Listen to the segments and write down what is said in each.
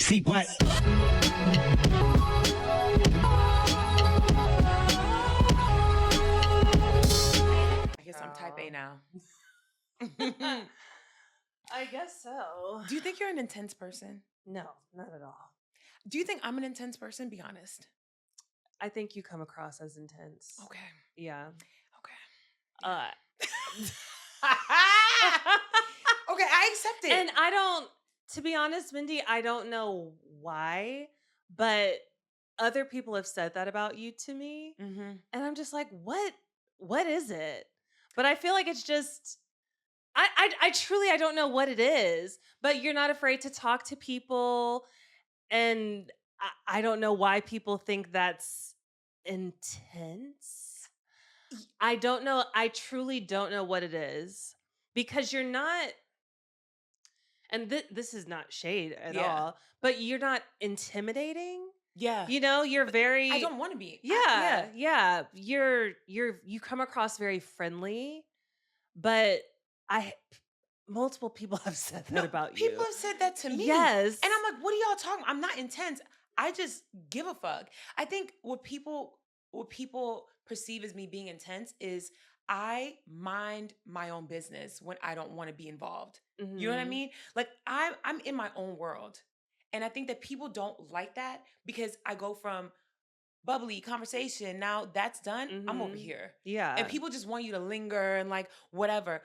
CWatt. I guess I'm type A now. I guess so. Do you think you're an intense person? No, not at all. Do you think I'm an intense person? Be honest. I think you come across as intense. Okay. Yeah. Okay. Okay, I accept it. And I don't, to be honest, Mindy, I don't know why, but other people have said that about you to me. Mm-hmm. And I'm just like, what is it? But I feel like it's just, I truly, I don't know what it is, but you're not afraid to talk to people. And I don't know why people think that's intense. I don't know. I truly don't know what it is, because you're not, and this is not shade at all, but you're not intimidating. Yeah. You know, you're very, I don't want to be. yeah. You come across very friendly, but multiple people have said that about you. People have said that to me. Yes. And I'm like, what are y'all talking about? I'm not intense. I just give a fuck. I think what people perceive as me being intense is I mind my own business when I don't want to be involved. Mm-hmm. You know what I mean? Like I'm in my own world. And I think that people don't like that because I go from bubbly conversation. Now that's done. Mm-hmm. I'm over here. Yeah. And people just want you to linger and like whatever.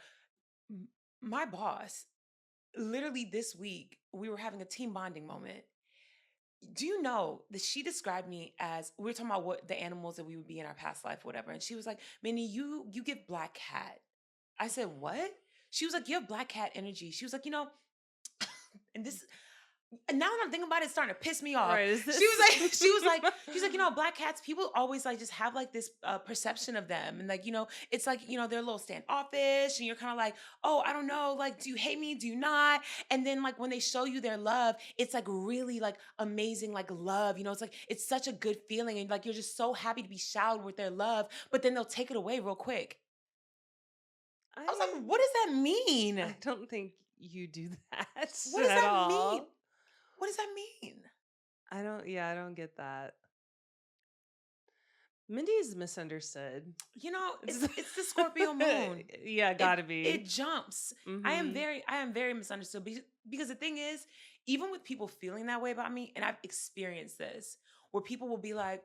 My boss, literally this week, we were having a team bonding moment. Do you know that she described me as, we were talking about what the animals that we would be in our past life, whatever. And she was like, Mindy, you give black cat. I said, what? She was like, you have black cat energy. She was like, you know, and this, and now that I'm thinking about it, it's starting to piss me off. Right, She was like, you know, black cats, people always like just have like this perception of them. And like, you know, it's like, you know, they're a little standoffish and you're kind of like, oh, I don't know. Like, do you hate me? Do you not? And then like when they show you their love, it's like really like amazing, like love, you know, it's like, it's such a good feeling. And like, you're just so happy to be showered with their love, but then they'll take it away real quick. I was like, what does that mean? I don't think you do that. What does that mean? What does that mean? I don't get that. Mindy's misunderstood. You know, it's the Scorpio moon. Yeah, gotta be. It jumps. Mm-hmm. I am very misunderstood because the thing is, even with people feeling that way about me, and I've experienced this, where people will be like,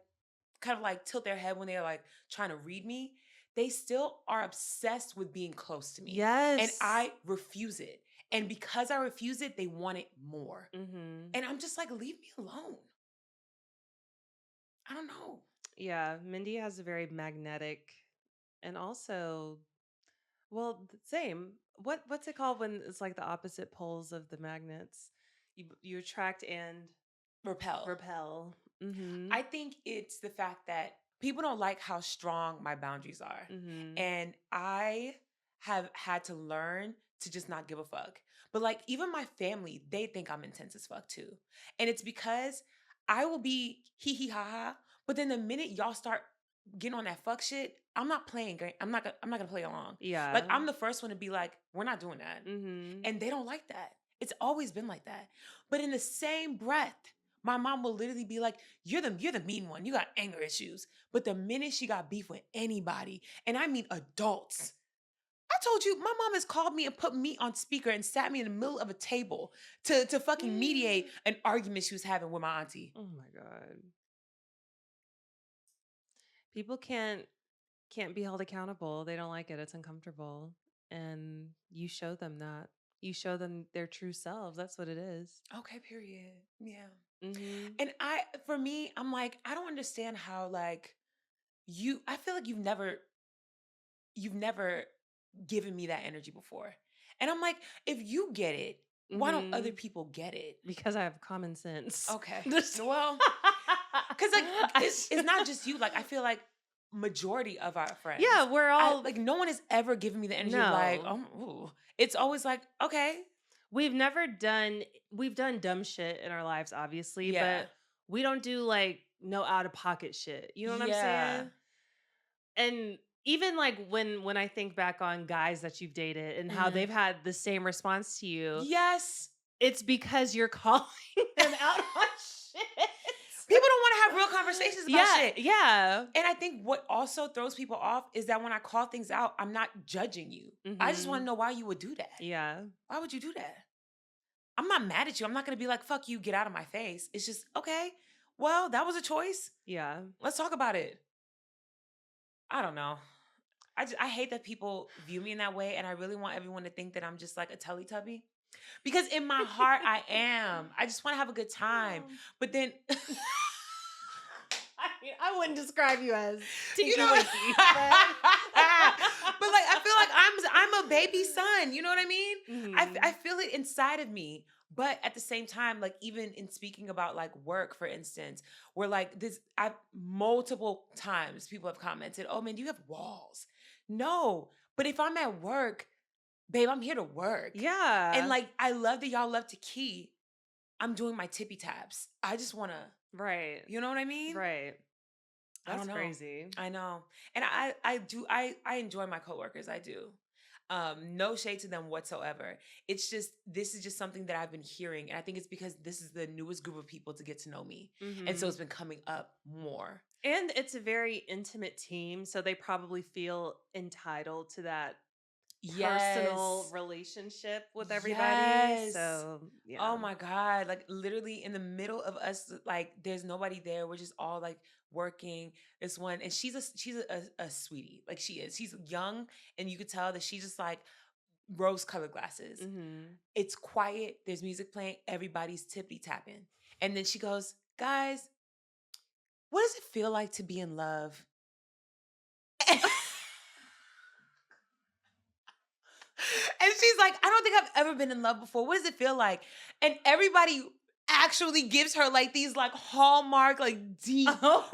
kind of like tilt their head when they're like trying to read me, they still are obsessed with being close to me. Yes. And I refuse it. And because I refuse it, they want it more. Mm-hmm. And I'm just like, leave me alone. I don't know. Yeah, Mindy has a very magnetic, and also, well, same. What's it called when it's like the opposite poles of the magnets? You attract and Repel. Mm-hmm. I think it's the fact that people don't like how strong my boundaries are. Mm-hmm. And I have had to learn to just not give a fuck. But like even my family, they think I'm intense as fuck too. And it's because I will be hee hee ha ha, but then the minute y'all start getting on that fuck shit, I'm not playing. I'm not gonna play along. Yeah. Like I'm the first one to be like, we're not doing that. Mm-hmm. And they don't like that. It's always been like that. But in the same breath, my mom will literally be like, you're the mean one. You got anger issues. But the minute she got beef with anybody, and I mean adults, I told you, my mom has called me and put me on speaker and sat me in the middle of a table to fucking mediate an argument she was having with my auntie. Oh my God. People can't be held accountable. They don't like it. It's uncomfortable. And you show them that. You show them their true selves. That's what it is. Okay, period. Yeah. Mm-hmm. And for me, I'm like, I don't understand how like I feel like you've never given me that energy before. And I'm like, if you get it, why don't other people get it? Because I have common sense. Okay. Well, because like it's not just you. Like I feel like majority of our friends. Yeah, we're all like no one has ever given me the energy of like, ooh. It's always like, okay. We've done dumb shit in our lives, obviously, but we don't do like no out of pocket shit. You know what I'm saying? And even like when I think back on guys that you've dated and how they've had the same response to you. Yes. It's because you're calling them out conversations about shit. Yeah. And I think what also throws people off is that when I call things out, I'm not judging you. I just want to know why you would do that. Yeah. Why would you do that? I'm not mad at you. I'm not going to be like, fuck you, get out of my face. It's just, okay, well, that was a choice. Yeah. Let's talk about it. I don't know. I hate that people view me in that way, and I really want everyone to think that I'm just like a Teletubby. Because in my heart, I am. I just want to have a good time. But then... I wouldn't describe you as Tinky you know, Winky. but like I feel like I'm a baby son. You know what I mean? Mm-hmm. I feel it inside of me. But at the same time, like even in speaking about like work, for instance, where like this, multiple times people have commented, "Oh man, do you have walls?" No, but if I'm at work, babe, I'm here to work. Yeah, and like I love that y'all love to key. I'm doing my tippy taps. I just want to. Right. You know what I mean? Right. That's I don't know. crazy. I know. And I enjoy my coworkers. I do. No shade to them whatsoever. It's just, this is just something that I've been hearing. And I think it's because this is the newest group of people to get to know me. And so it's been coming up more. And it's a very intimate team. So they probably feel entitled to that personal relationship with everybody. Yes. So, yeah. Oh my God. Like literally in the middle of us, like there's nobody there. We're just all like working. This one, and she's a sweetie. Like she is. She's young, and you could tell that she's just like rose-colored glasses. It's quiet. There's music playing. Everybody's tippy tapping. And then she goes, "Guys, what does it feel like to be in love?" And she's like, "I don't think I've ever been in love before. What does it feel like?" And everybody actually gives her like these like hallmark like deep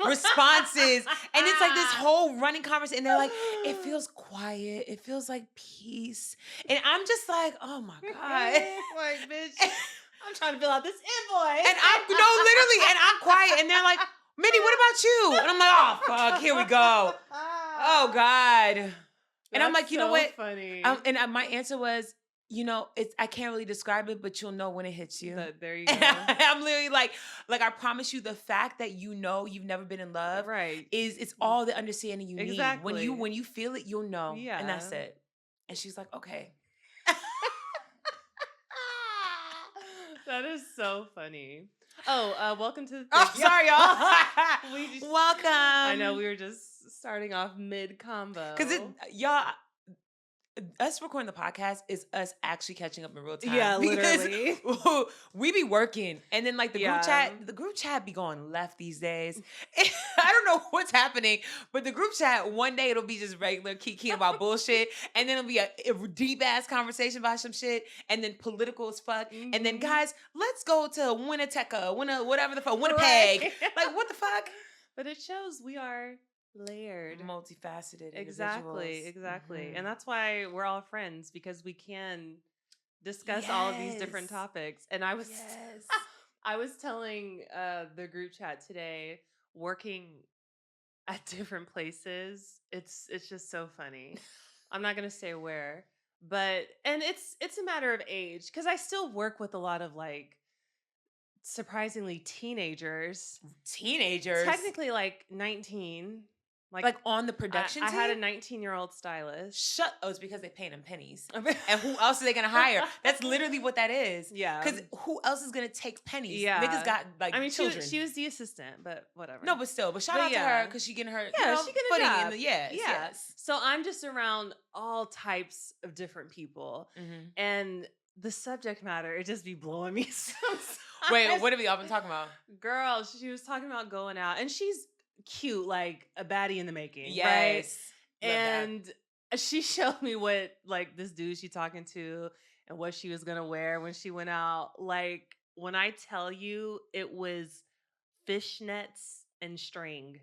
responses, and it's like this whole running conversation, and they're like, "It feels quiet, it feels like peace," and I'm just like, oh my God. Like, bitch, I'm trying to fill out this invoice, and I'm quiet, and they're like, "Mindy, what about you?" And I'm like, "Oh fuck, here we go. Oh God." And I'm like, you know what? Funny. And my answer was, you know, I can't really describe it, but you'll know when it hits you. There you go. I'm literally like I promise you, the fact that you know you've never been in love, right, it's all the understanding you need. Exactly. When you feel it, you'll know. Yeah. And that's it. And she's like, "Okay." That is so funny. Oh, welcome to the sorry, y'all. Welcome. I know we were just starting off mid-combo. Because y'all, us recording the podcast is us actually catching up in real time. Yeah, literally. We be working, and then like the group chat be going left these days. I don't know what's happening, but the group chat, one day it'll be just regular kikiing about bullshit, and then it'll be a deep ass conversation about some shit, and then political as fuck, and then guys, let's go to Winnipeg, whatever the fuck, Winnipeg. Right. Like what the fuck? But it shows we are layered, multifaceted. Exactly. And that's why we're all friends, because we can discuss all of these different topics. And I was I was telling the group chat today, working at different places, it's just so funny. I'm not gonna say where, but and it's a matter of age, because I still work with a lot of like surprisingly teenagers, technically like 19. Like on the production team? I had a 19-year-old stylist. Oh, it's because they paying them pennies. And who else are they going to hire? That's literally what that is. Yeah. Because who else is going to take pennies? Yeah. Niggas got like children. She was the assistant, but whatever. No, but still. But shout out to her, because she getting her she getting a job. Yes. So I'm just around all types of different people. And the subject matter, it just be blowing me sometimes. Wait, what are we often talking about? Girl, she was talking about going out, and she's cute, like a baddie in the making. Yes. Right? And she showed me what like this dude she talking to and what she was gonna wear when she went out. Like, when I tell you, it was fishnets and string.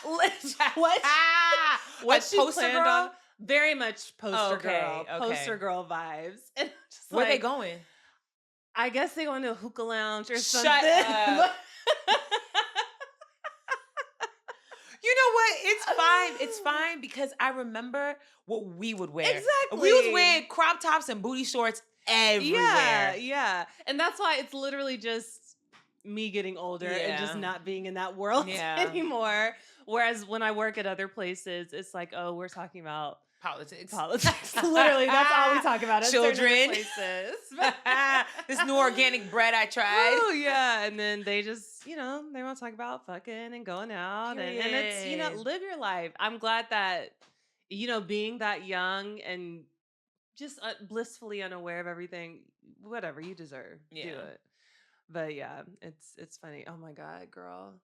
What she poster planned girl? on, very much poster girl. Okay. Poster girl vibes. And just where they going? I guess they going to a hookah lounge or Shut something. Up. You know what? It's fine. It's fine, because I remember what we would wear. Exactly. We was wearing crop tops and booty shorts everywhere. Yeah. And that's why it's literally just me getting older and just Yeah. not being in that world Yeah. anymore. Whereas when I work at other places, it's like, oh, we're talking about Politics. Literally, that's all we talk about at certain other Children. places. This new organic bread I tried. Oh yeah, and then they just, they want to talk about fucking and going out, and it's, Period. live your life. I'm glad that, being that young and just blissfully unaware of everything, whatever you deserve, do Yeah. it. But yeah, it's funny. Oh my God, girl.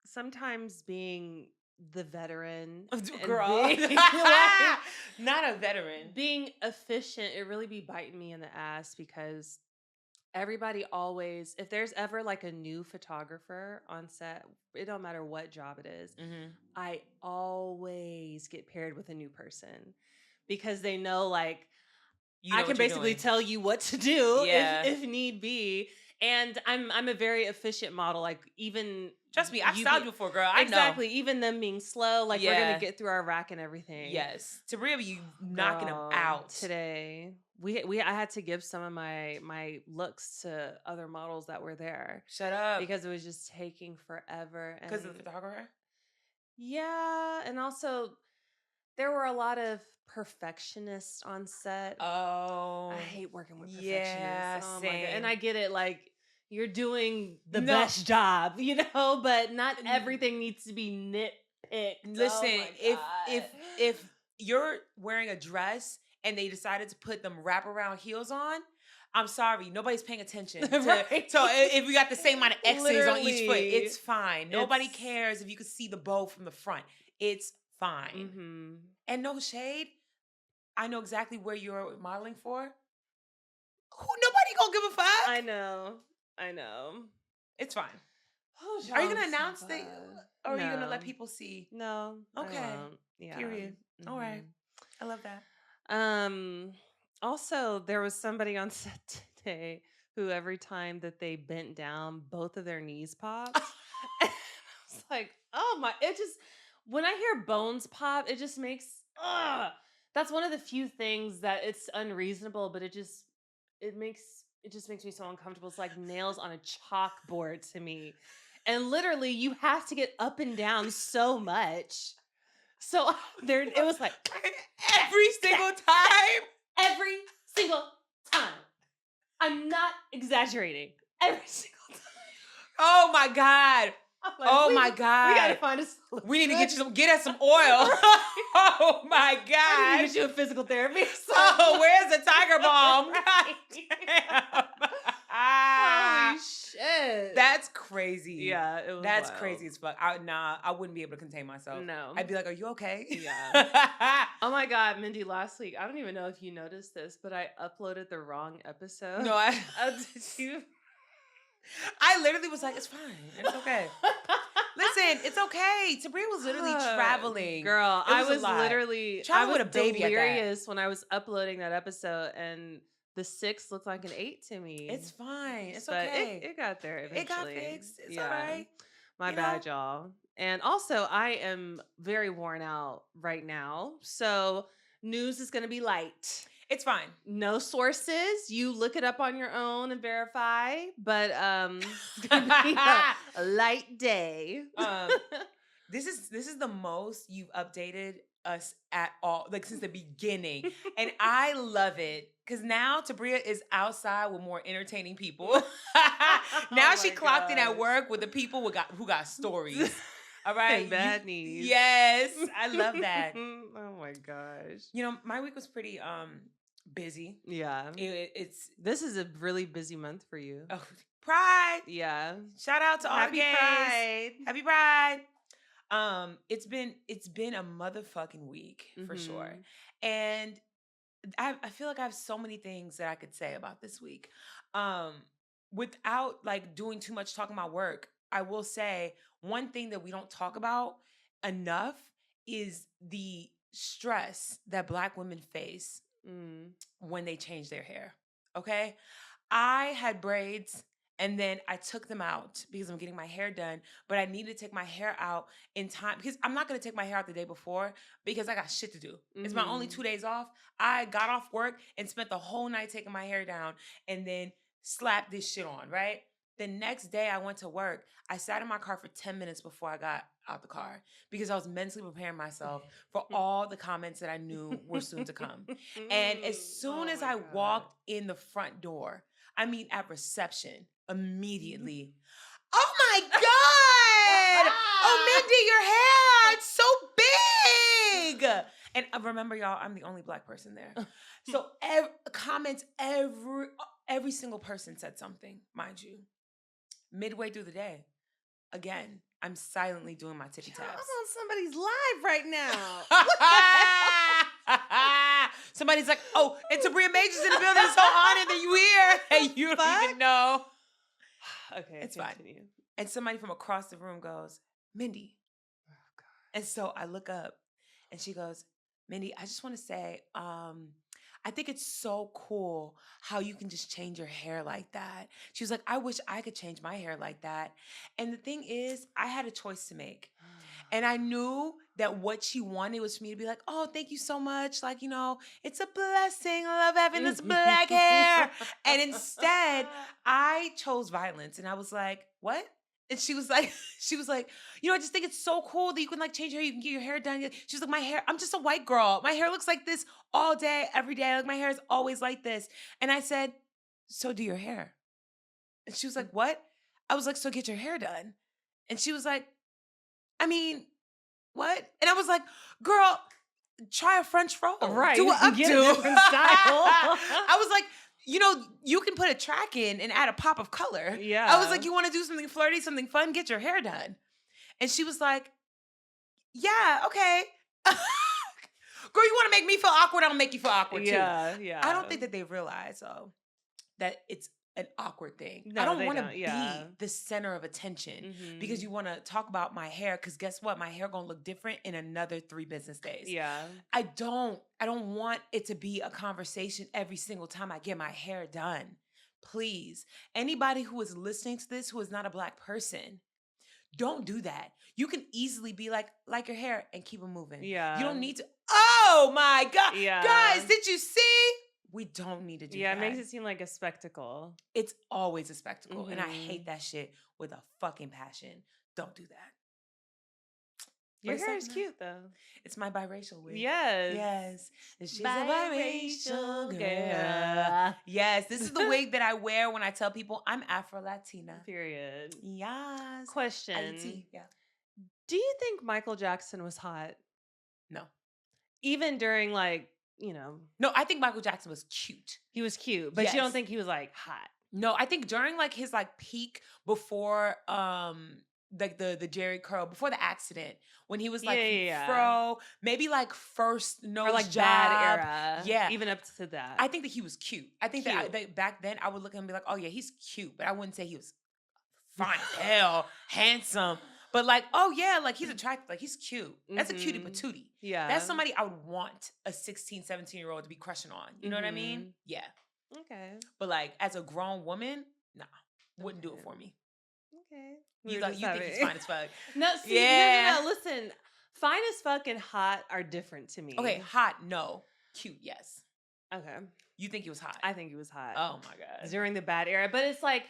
Sometimes being the veteran and Girl. being, like, Not a veteran. being efficient, it really be biting me in the ass because everybody always, if there's ever like a new photographer on set, it don't matter what job it is, I always get paired with a new person because they know, like, I can basically tell you what to do if need be. And I'm a very efficient model. Like, even trust me, I've styled you before, girl. I know. Exactly. Even them being slow, like, we're gonna get through our rack and everything. Yes. To really you knocking them out. Today, I had to give some of my looks to other models that were there. Shut up. Because it was just taking forever. Because of the photographer? Yeah, and also there were a lot of perfectionists on set. Oh, I hate working with perfectionists. Yeah, oh same. My God. And I get it, like, you're doing the best job, but not everything needs to be nitpicked. Listen, if you're wearing a dress and they decided to put them wraparound heels on, I'm sorry, nobody's paying attention. Right. So if you got the same amount of X's on each foot, Literally. it's fine. Nobody cares if you can see the bow from the front. It's fine. Mm-hmm. And no shade, I know exactly where you're modeling for. Nobody gonna give a fuck. I know. It's fine. Oh, are you gonna announce the? Or are you gonna No. let people see? No. Okay. I won't. Yeah. Period. All right. I love that. Also, there was somebody on set today who every time that they bent down, both of their knees popped. And I was like, oh my! It just, when I hear bones pop, it just makes. That's one of the few things that it's unreasonable, but it just makes me so uncomfortable. It's like nails on a chalkboard to me. And literally, you have to get up and down so much. So there, it was like every single time. Every single time. I'm not exaggerating. Every single time. Oh my God. Like, my God. We gotta find a solution. We need to get us some oil. Oh my God. I need to get you a physical therapy. Oh, where's the tiger balm? Damn. Holy shit. That's crazy. Yeah, it was That's wild. crazy as fuck. I wouldn't be able to contain myself. No. I'd be like, are you okay? Yeah. Oh my God, Mindy, last week, I don't even know if you noticed this, but I uploaded the wrong episode. No, did you? I literally was like, it's fine. It's okay. Listen, it's okay. Tabria was literally traveling. Girl, I was literally traveling with a baby delirious when I was uploading that episode, and the 6 looked like an 8 to me. It's fine. It's but okay. It got there eventually. It got fixed. It's all right. My bad, y'all. And also, I am very worn out right now. So news is going to be light. It's fine. No sources. You look it up on your own and verify. But it's going to be a light day. This is the most you've updated us at all, like since the beginning. And I love it. Because now Tabria is outside with more entertaining people. Now she clocked in at work with the people who got stories. All right. And bad knees. Yes. I love that. Oh my gosh. My week was pretty busy. Yeah. This is a really busy month for you. Oh, Pride. Yeah. Shout out to all the gays. Pride. Happy Pride. It's been a motherfucking week for sure. And I feel like I have so many things that I could say about this week. Without like doing too much talking about work, I will say one thing that we don't talk about enough is the stress that Black women face when they change their hair. Okay? I had braids and then I took them out because I'm getting my hair done, but I needed to take my hair out in time because I'm not going to take my hair out the day before because I got shit to do. It's my only 2 days off. I got off work and spent the whole night taking my hair down, and then slap this shit on, right? The next day I went to work. I sat in my car for 10 minutes before I got out the car because I was mentally preparing myself for all the comments that I knew were soon to come. And as soon as I walked in the front door, I mean at reception, immediately, oh my God! Oh, Mindy, your hair, it's so big! And remember, y'all, I'm the only Black person there. So comments, every single person said something, mind you. Midway through the day, again, I'm silently doing my tippy taps. I'm on somebody's live right now. Somebody's like, oh, and Tabria Major's in the building, so honored that you here. And you don't even know. Okay, it's continue. fine. And somebody from across the room goes, Mindy. Oh, God. And so I look up and she goes, Mindy, I just want to say, I think it's so cool how you can just change your hair like that. She was like, I wish I could change my hair like that. And the thing is, I had a choice to make. And I knew that what she wanted was for me to be like, oh, thank you so much. Like, you know, it's a blessing. I love having this black hair. And instead, I chose violence. And I was like, what? And she was like, you know, I just think it's so cool that you can like change your hair, you can get your hair done. She was like, my hair, I'm just a white girl. My hair looks like this all day, every day. Like my hair is always like this. And I said, so do your hair. And she was like, what? I was like, so get your hair done. And she was like, I mean, what? And I was like, girl, try a French roll. Right. Do an updo. Get a different style. I was like, you know, you can put a track in and add a pop of color. Yeah. I was like, you want to do something flirty, something fun? Get your hair done. And she was like, yeah, okay. Girl, you want to make me feel awkward? I'll make you feel awkward too. Yeah. I don't think that they realize, though, that it's an awkward thing. No, I don't want to be the center of attention because you want to talk about my hair because guess what? My hair going to look different in another 3 business days. Yeah. I don't want it to be a conversation every single time I get my hair done. Please. Anybody who is listening to this who is not a Black person, don't do that. You can easily be like your hair and keep it moving. Yeah. You don't need to. Oh my God. Yeah. Guys, did you see? We don't need to do that. Yeah, it makes it seem like a spectacle. It's always a spectacle. And I hate that shit with a fucking passion. Don't do that. Your hair is cute, though. It's my biracial wig. Yes. She's a biracial girl. Yes. This is the wig that I wear when I tell people I'm Afro-Latina. Period. Yes. Question. Yeah. Do you think Michael Jackson was hot? No. Even during, like, you know. No, I think Michael Jackson was cute. He was cute, but you don't think he was, like, hot? No, I think during, like, his, like, peak before, like, the Jerry curl, before the accident, when he was, like, fro, maybe, like, first nose or, like, job. bad era. Yeah. Even up to that. I think that he was cute. I think that back then, I would look at him and be like, oh, yeah, he's cute. But I wouldn't say he was fine as hell, handsome. But like, oh yeah, like he's attractive, like he's cute. That's a cutie patootie. Yeah. That's somebody I would want a 16, 17-year-old to be crushing on. You know what I mean? Yeah. Okay. But like as a grown woman, nah, wouldn't do it for me. Okay. You think he's fine as fuck. No, see, no, listen. Fine as fuck and hot are different to me. Okay, hot, no. Cute, yes. Okay. You think he was hot? I think he was hot. Oh my God. During the bad era. But it's like,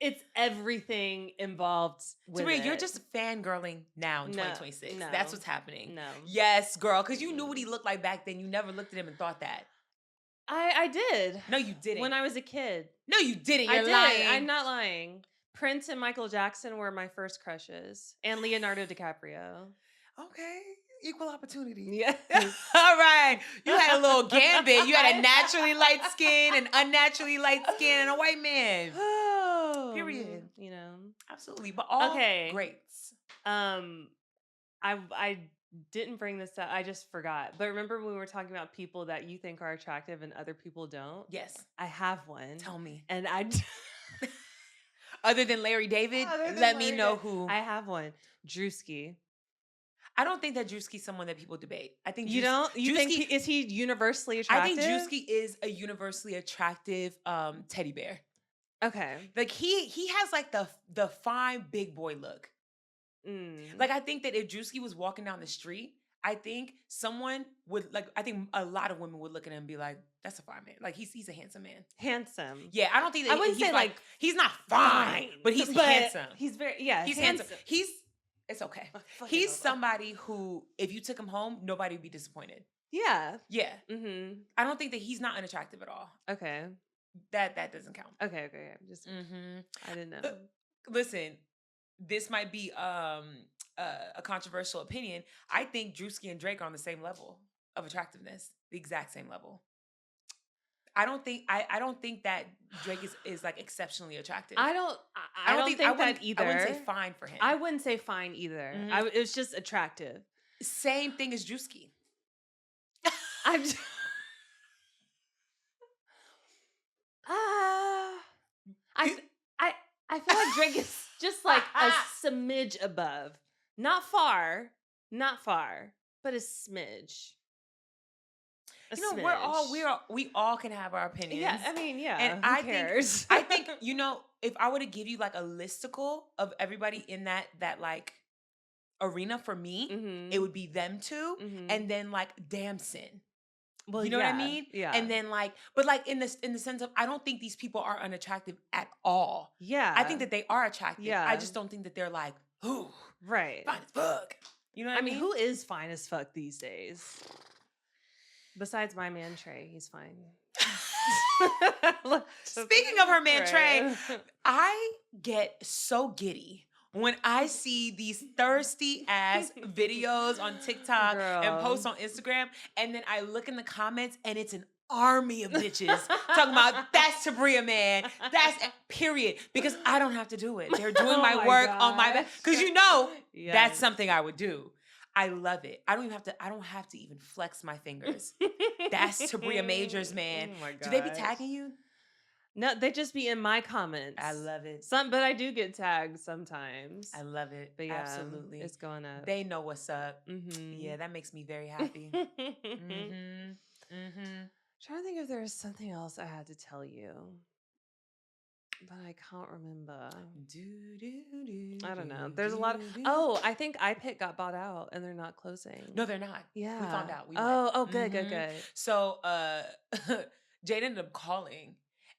it's everything involved with it. You're just fangirling now in 2026. No, that's what's happening. No. Yes, girl, because you knew what he looked like back then. You never looked at him and thought that. I did. No, you didn't. When I was a kid. No, you didn't. You're lying. I'm not lying. Prince and Michael Jackson were my first crushes. And Leonardo DiCaprio. Okay. Equal opportunity. Yeah. All right. You had a little gambit. You had a naturally light skin, an unnaturally light skin, and a white man. Oh. Period. You know. Absolutely. But all greats. I didn't bring this up. I just forgot. But remember when we were talking about people that you think are attractive and other people don't? Yes. I have one. Tell me. And I... Other than Larry David, let me know who. I have one. Drewski. I don't think that Drewski's someone that people debate. I think you don't. You think is he universally attractive? I think Drewski is a universally attractive teddy bear. Okay, like he has like the fine big boy look. Like I think that if Drewski was walking down the street, I think someone would like. I think a lot of women would look at him and be like, "That's a fine man. Like he's a handsome man." Handsome. Yeah, I don't think that I wouldn't he's say like he's not fine, but he's handsome. He's very He's handsome. It's okay. He's somebody who, if you took him home, nobody would be disappointed. Yeah. Yeah. Mm-hmm. I don't think that he's not unattractive at all. Okay. That doesn't count. Okay. Just I didn't know. Listen, this might be a controversial opinion. I think Drewski and Drake are on the same level of attractiveness, the exact same level. I don't think that Drake is like exceptionally attractive. I don't think that either. I wouldn't say fine for him. I wouldn't say fine either. Mhm. It was just attractive. Same thing as Drewski. I'm just, I feel like Drake is just like a smidge above. Not far, but a smidge. We all can have our opinions. Yeah, I mean, yeah. And who cares? I think, if I were to give you like a listicle of everybody in that like arena for me, it would be them two, and then like Damson. Well, you know what I mean? Yeah. And then like, but like in the sense of, I don't think these people are unattractive at all. Yeah. I think that they are attractive. Yeah. I just don't think that they're like, ooh, right, fine as fuck. You know what I mean? Who is fine as fuck these days? Besides my man Trey, he's fine. Speaking of her man Trey, I get so giddy when I see these thirsty ass videos on TikTok and posts on Instagram, and then I look in the comments and it's an army of bitches talking about that's Tabria, man. That's period. Because I don't have to do it. They're doing my work on my back. Because that's something I would do. I love it. I don't have to even flex my fingers. That's Tabria Majors, man. Oh my gosh. Do they be tagging you? No, they just be in my comments. I love it. But I do get tagged sometimes. I love it. But yeah, absolutely. It's going up. They know what's up. Mm-hmm. Yeah, that makes me very happy. Trying to think if there was something else I had to tell you, but I can't remember. I don't know. There's a lot of. Oh, I think iPic got bought out and they're not closing. No, they're not. Yeah, we found out. Good, good. So, Jade ended up calling,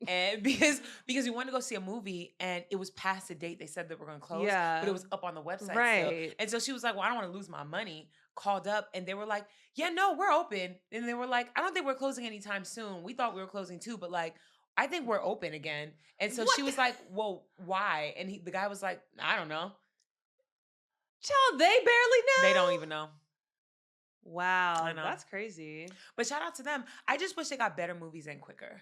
and because we wanted to go see a movie, and it was past the date they said that we're going to close. Yeah, but it was up on the website, right? Still. And so she was like, "Well, I don't want to lose my money." Called up, and they were like, "Yeah, no, we're open." And they were like, "I don't think we're closing anytime soon. We thought we were closing too, but like, I think we're open again." And so she was like, "Well, why?" And the guy was like, "I don't know." Child, they barely know. They don't even know. Wow, I know. That's crazy. But shout out to them. I just wish they got better movies and quicker.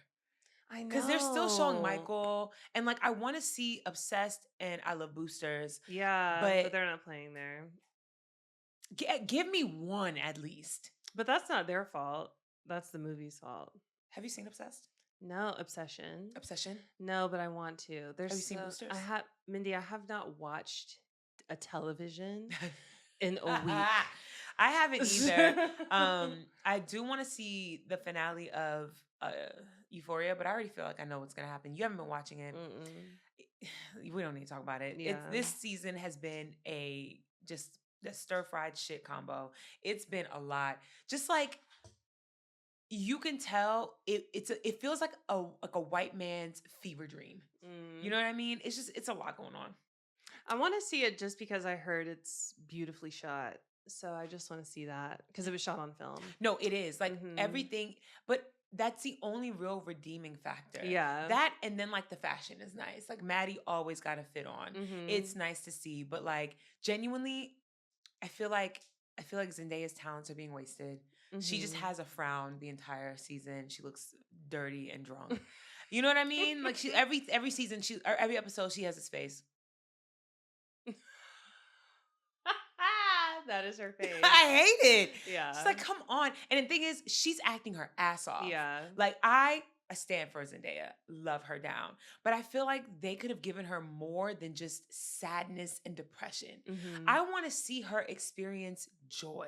I know. Because they're still showing Michael. And like, I want to see Obsessed and I Love Boosters. Yeah, but they're not playing there. Give me one at least. But that's not their fault. That's the movie's fault. Have you seen Obsessed? No, Obsession. No, but I want to. Have you seen Boosters? Mindy, I have not watched a television in a week. I haven't either. I do want to see the finale of Euphoria, but I already feel like I know what's going to happen. You haven't been watching it. We don't need to talk about it. Yeah. This season has been just the stir-fried shit combo. It's been a lot. Just like, you can tell it feels like a white man's fever dream. You know what I mean? It's a lot going on. I want to see it just because I heard it's beautifully shot. So I just want to see that because it was shot on film. No, it is. Like everything, but that's the only real redeeming factor. Yeah. That, and then like the fashion is nice. Like Maddie always got a fit on. It's nice to see, but like genuinely, I feel like Zendaya's talents are being wasted. She just has a frown the entire season. She looks dirty and drunk. You know what I mean? Like every season, every episode, she has this face. That is her face. I hate it. Yeah. It's like, come on. And the thing is, she's acting her ass off. Yeah. Like I stand for Zendaya. Love her down. But I feel like they could have given her more than just sadness and depression. I want to see her experience joy.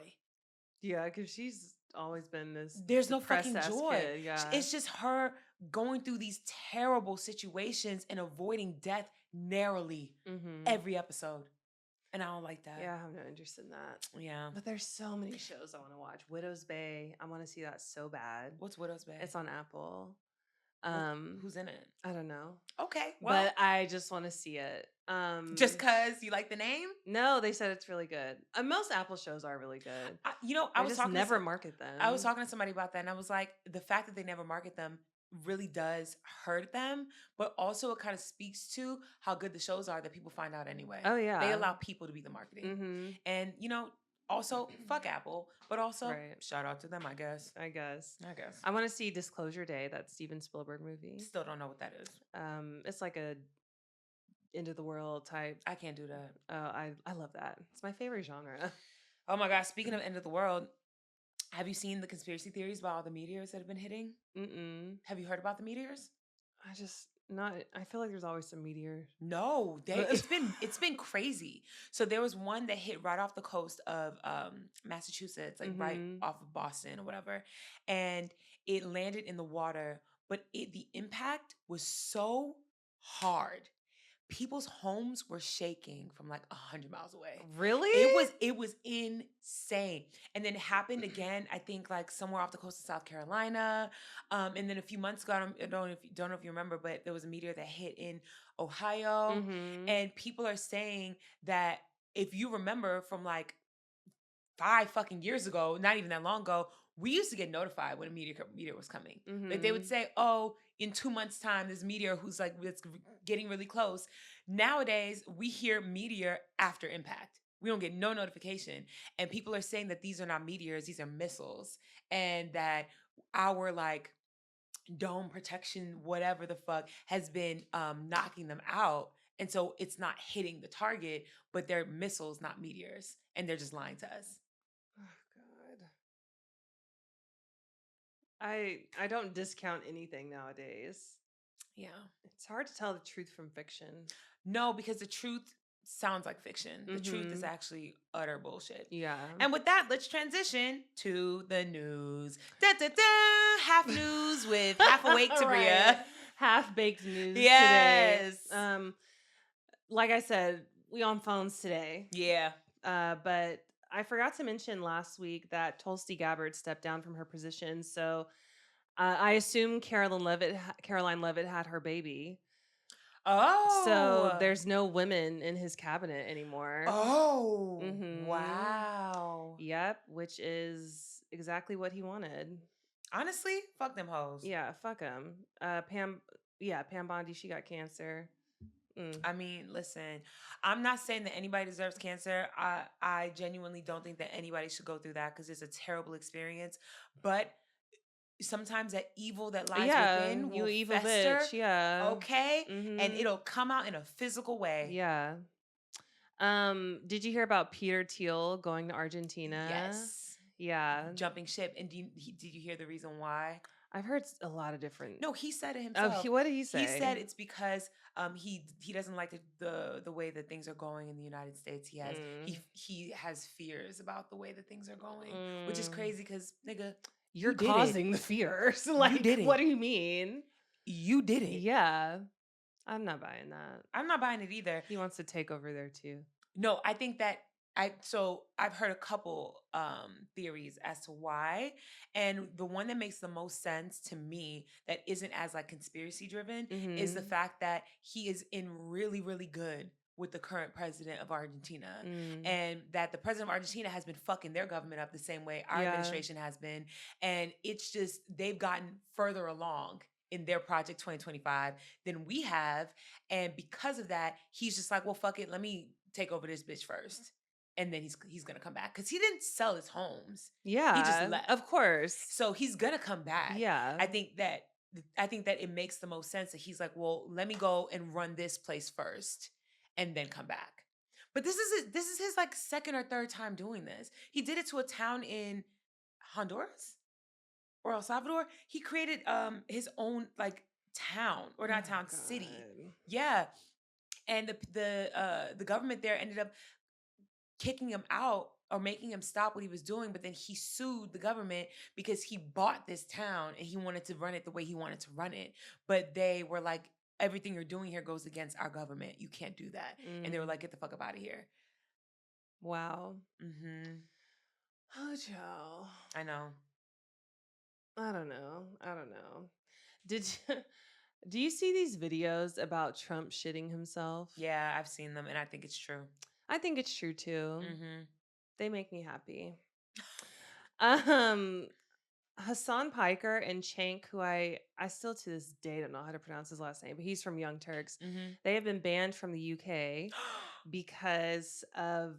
Yeah, because she's always been this. There's no fucking joy. Kid. Yeah. It's just her going through these terrible situations and avoiding death narrowly every episode. And I don't like that. Yeah, I have no interest in that. Yeah. But there's so many shows I want to watch. Widow's Bay. I want to see that so bad. What's Widow's Bay? It's on Apple. Who's in it? I don't know. Okay. Well, But I just want to see it. just because you like the name? No, they said it's really good. Most Apple shows are really good. I They was just talking never market them. I was talking to somebody about that, and I was like, the fact that they never market them really does hurt them, but also it kind of speaks to how good the shows are that people find out anyway. Oh yeah. They allow people to be the marketing. Mm-hmm. And also fuck Apple, but also Right. shout out to them, I guess. I guess. I want to see Disclosure Day, that Steven Spielberg movie. still don't know what that is. It's like a end of the world type. I can't do that. I love that. It's my favorite genre. Oh my gosh, speaking of end of the world, have you seen the conspiracy theories about all the meteors that have been hitting? Mm-mm. Have you heard about the meteors? I feel like there's always some meteors. No, it's been crazy. So there was one that hit right off the coast of Massachusetts, like right off of Boston or whatever, and it landed in the water. But the impact was so hard. People's homes were shaking from like 100 miles away. Really? It was insane. And then it happened again, I think like somewhere off the coast of South Carolina. And then a few months ago, I don't know if you remember, but there was a meteor that hit in Ohio. Mm-hmm. And people are saying that if you remember from like 5 fucking years ago, not even that long ago, we used to get notified when a meteor was coming. Mm-hmm. Like they would say, "Oh, in 2 months' time, this meteor who's like it's getting really close." Nowadays, we hear meteor after impact. We don't get no notification, and people are saying that these are not meteors; these are missiles, and that our like dome protection, whatever the fuck, has been knocking them out. And so it's not hitting the target, but they're missiles, not meteors, and they're just lying to us. I don't discount anything nowadays. Yeah. It's hard to tell the truth from fiction. No, because the truth sounds like fiction. The truth is actually utter bullshit. Yeah. And with that, let's transition to the news. Da, da, da, half news with half awake to Bria. Half-baked news Yes. today. Like I said, we on phones today. Yeah. But I forgot to mention last week that Tulsi Gabbard stepped down from her position. So I assume Caroline Levitt had her baby. Oh. So there's no women in his cabinet anymore. Oh. Mhm. Wow. Yep, which is exactly what he wanted. Honestly, fuck them hoes. Yeah, fuck him. Pam Bondi, she got cancer. I mean, listen, I'm not saying that anybody deserves cancer. I genuinely don't think that anybody should go through that because it's a terrible experience. But sometimes that evil that lies within will evil fester, bitch. Yeah. okay? And it'll come out in a physical way. Yeah. Did you hear about Peter Thiel going to Argentina? Yes. Yeah. Jumping ship. And did you hear the reason why? I've heard a lot of different. No, he said it himself. What did he say? He said it's because he doesn't like the way that things are going in the United States. He has fears about the way that things are going, which is crazy because nigga, you're causing the fears. Like, you did it. What do you mean? You did it. Yeah. I'm not buying that. I'm not buying it either. He wants to take over there too. No, I think that I've heard a couple theories as to why, and the one that makes the most sense to me that isn't as like conspiracy driven is the fact that he is in really, really good with the current president of Argentina, and that the president of Argentina has been fucking their government up the same way our administration has been, and it's just they've gotten further along in their project 2025 than we have, and because of that, he's just like, well, fuck it, let me take over this bitch first. And then he's gonna come back because he didn't sell his homes. Yeah, he just left. Of course. So he's gonna come back. Yeah, I think that it makes the most sense that he's like, well, let me go and run this place first, and then come back. But this is his like second or third time doing this. He did it to a town in Honduras or El Salvador. He created his own like town or not town, city. Yeah, and the government there ended up kicking him out or making him stop what he was doing, but then he sued the government because he bought this town and he wanted to run it the way he wanted to run it. But they were like, everything you're doing here goes against our government. You can't do that. And they were like, get the fuck up out of here. Wow. Mm-hmm. Oh, Joe. I know. I don't know. Did do you see these videos about Trump shitting himself? Yeah, I've seen them, and I think it's true. I think it's true too. Mm-hmm. They make me happy. Um, Hasan Piker and Cenk, who I still to this day don't know how to pronounce his last name, but he's from Young Turks. Mm-hmm. They have been banned from the UK because of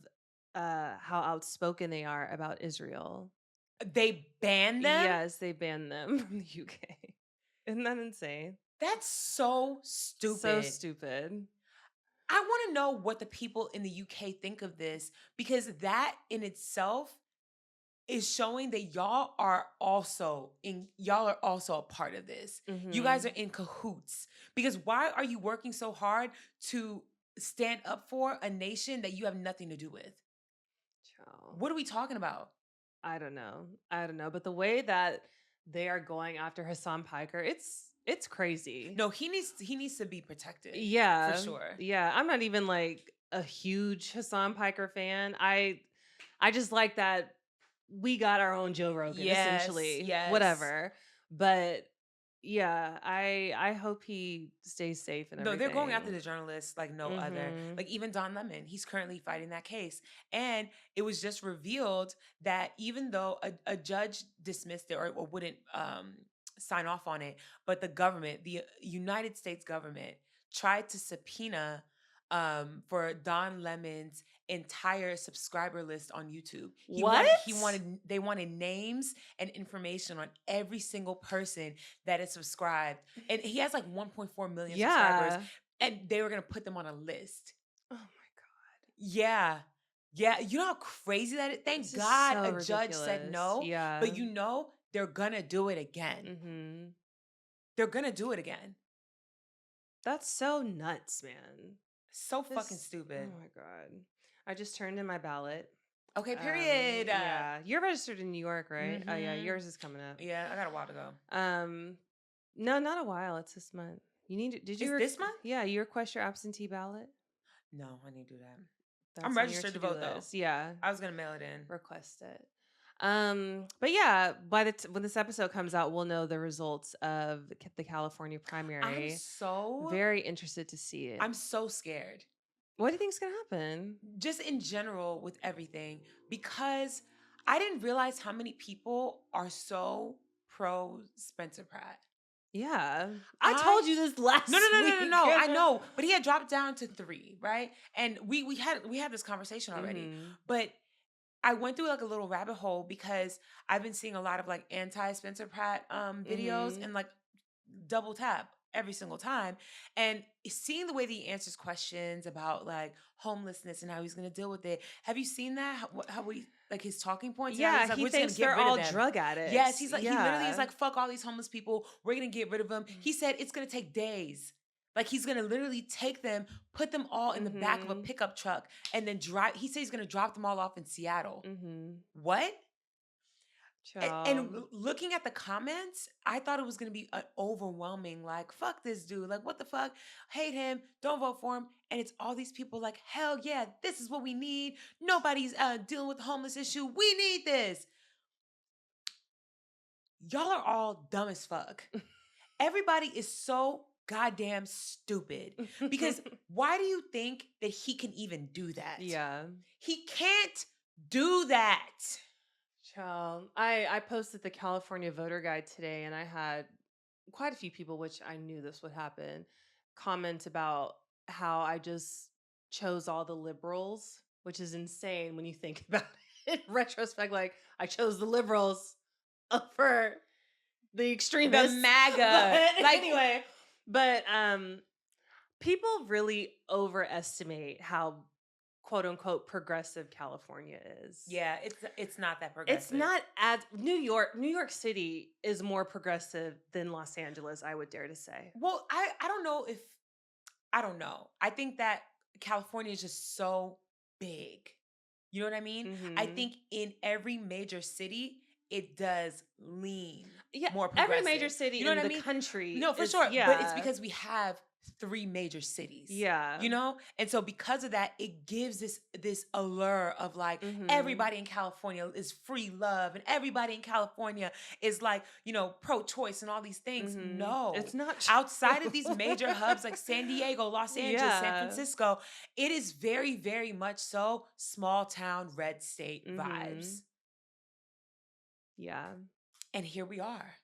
how outspoken they are about Israel. They banned them? Yes, they banned them from the UK. Isn't that insane? That's so stupid. So stupid. I want to know what the people in the UK think of this, because that in itself is showing that y'all are also a part of this. You guys are in cahoots. Because why are you working so hard to stand up for a nation that you have nothing to do with? Child. What are we talking about? I don't know. But the way that they are going after Hasan Piker, it's crazy. No, he needs to be protected. Yeah. For sure. Yeah. I'm not even like a huge Hasan Piker fan. I just like that we got our own Joe Rogan, essentially. Yes. Whatever. But yeah, I hope he stays safe and everything. No, they're going after the journalists like no other. Like even Don Lemon, he's currently fighting that case. And it was just revealed that even though a judge dismissed it or wouldn't sign off on it, but the government, the United States government, tried to subpoena for Don Lemon's entire subscriber list on YouTube. They wanted names and information on every single person that is subscribed. And he has like 1.4 million subscribers. And they were going to put them on a list. Oh my God. Yeah. Yeah. You know how crazy that is? Thank God a judge said no. Yeah. But you know, they're going to do it again. Mm-hmm. They're going to do it again. That's so nuts, man. So fucking stupid. Oh my God. I just turned in my ballot. Okay, period. Yeah. You're registered in New York, right? Mm-hmm. Oh yeah, yours is coming up. Yeah, I got a while to go. No, not a while. It's this month. You need to, did you this month? Yeah, you request your absentee ballot? No, I need to do that. That's I'm registered to vote though. Yeah. I was gonna mail it in. Request it. But yeah, when this episode comes out, we'll know the results of the California primary. I'm so very interested to see it. I'm so scared. What do you think is gonna happen? Just in general with everything, because I didn't realize how many people are so pro Spencer Pratt. Yeah, I told you this last No. week. I know, but he had dropped down to 3, right? And we had this conversation already, but I went through like a little rabbit hole because I've been seeing a lot of like anti Spencer Pratt videos and like double tap every single time, and seeing the way that he answers questions about like homelessness and how he's going to deal with it. Have you seen that? How we like his talking points? Yeah, like, he thinks they're all drug addicts. Yes, he's like he literally is like, fuck all these homeless people. We're going to get rid of them. He said it's going to take days. Like he's going to literally take them, put them all in the back of a pickup truck, and then drive. He said he's going to drop them all off in Seattle. What? And looking at the comments, I thought it was going to be an overwhelming, like, fuck this dude. Like, what the fuck? Hate him. Don't vote for him. And it's all these people like, hell yeah, this is what we need. Nobody's dealing with the homeless issue. We need this. Y'all are all dumb as fuck. Everybody is so goddamn stupid. Because why do you think that he can even do that? Yeah. He can't do that. Child, I posted the California voter guide today, and I had quite a few people, which I knew this would happen, comment about how I just chose all the liberals, which is insane when you think about it in retrospect. Like, I chose the liberals over the extremists. The MAGA. Anyway, but people really overestimate how quote unquote progressive California is. Yeah, it's not that progressive. It's not as New York City is more progressive than Los Angeles, I would dare to say. Well, I don't know. I think that California is just so big. You know what I mean? I think in every major city it does lean more progressive. Every major city in the country. No, for sure. But it's because we have 3 major cities. Yeah. You know? And so because of that, it gives this allure of like everybody in California is free love and everybody in California is like, you know, pro-choice and all these things. No. It's not Outside of true. these major hubs like San Diego, Los Angeles, San Yeah. Francisco, it is very, very much so small town red state vibes. Yeah. And here we are.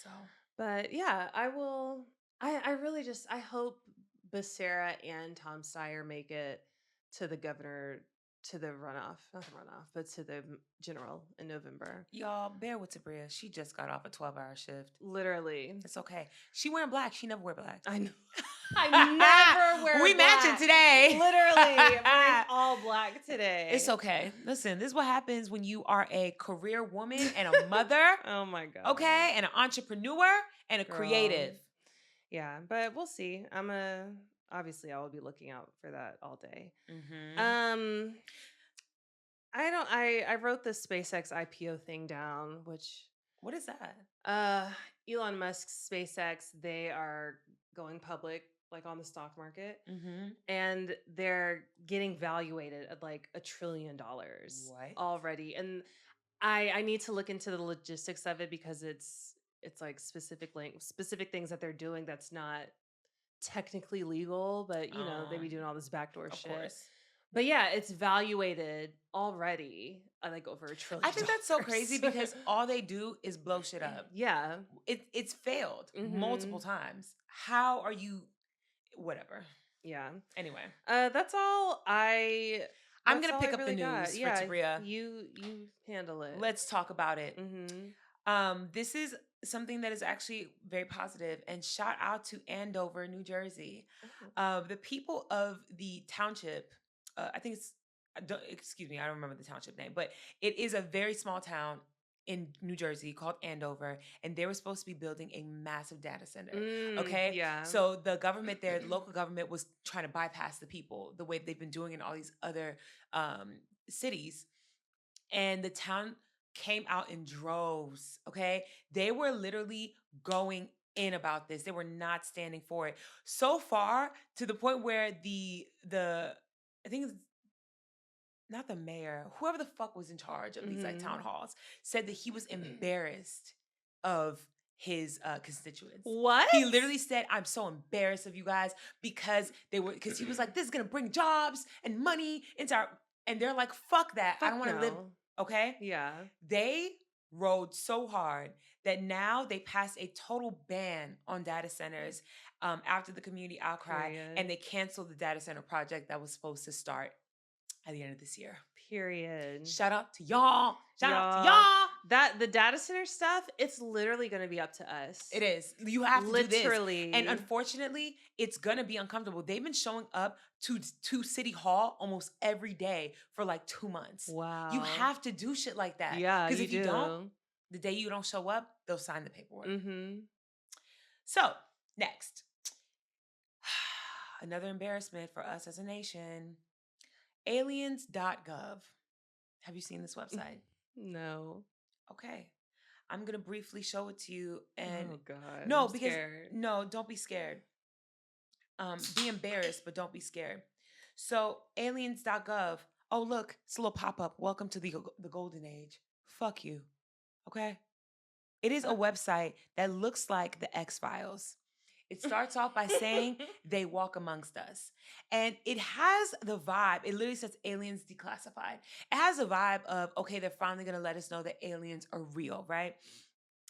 So, But yeah, I really just I hope Becerra and Tom Steyer make it to the governor to the runoff, not the runoff, but to the general in November. y'all, bear with Sabria. She just got off a 12-hour shift. Literally. It's okay. She wearing black. She never wear black. I know. I never wear We black. matching today. Literally. I'm wearing all black today. It's okay. Listen, this is what happens when you are a career woman and a mother. Oh my God. Okay? And an entrepreneur and a Girl. creative. Yeah, but we'll see. Obviously I will be looking out for that all day. I wrote the SpaceX IPO thing down, which What is that? Elon Musk's SpaceX, they are going public like on the stock market, and they're getting valuated at like $1 trillion already. And I need to look into the logistics of it because it's like specific things that they're doing that's not technically legal, but you know, they be doing all this backdoor shit. Course. But yeah, it's valuated already like over $1 trillion. I think that's so crazy because all they do is blow shit up. Yeah. It's failed multiple times. How are you whatever. Yeah. Anyway. That's all I'm gonna pick up the news for Tabria. You handle it. Let's talk about it. This is something that is actually very positive, and shout out to Andover, New Jersey. The people of the township, I think it's, excuse me, I don't remember the township name, but it is a very small town in New Jersey called Andover, and they were supposed to be building a massive data center. Okay? Yeah. So the government there, the local government, was trying to bypass the people the way they've been doing in all these other cities. And the town came out in droves. Okay? They were literally going in about this. They were not standing for it. So far to the point where the I think it's not the mayor, whoever the fuck was in charge of these like town halls, said that he was embarrassed of his constituents. What? He literally said, "I'm so embarrassed of you guys," because he was like, "This is gonna bring jobs and money into our," and they're like, "Fuck that. I don't want to live." Okay? Yeah. They rode so hard that now they passed a total ban on data centers after the community outcry, and they canceled the data center project that was supposed to start at the end of this year. Period. Shout out to y'all. Shout out to y'all. That the data center stuff, it's literally going to be up to us. It is. You have to literally do this. And unfortunately, it's going to be uncomfortable. They've been showing up to City Hall almost every day for like 2 months. Wow. You have to do shit like that. Yeah, because if you don't, the day you don't show up, they'll sign the paperwork. So, next. Another embarrassment for us as a nation. Aliens.gov. Have you seen this website? No. Okay. I'm going to briefly show it to you. And oh, God. No, I'm because scared. No, don't be scared. Be embarrassed, but don't be scared. So, aliens.gov. Oh, look, it's a little pop-up. Welcome to the golden age. Fuck you. Okay? It is a website that looks like the X-Files. It starts off by saying they walk amongst us. And it has the vibe. It literally says aliens declassified. It has a vibe of, okay, they're finally going to let us know that aliens are real, right?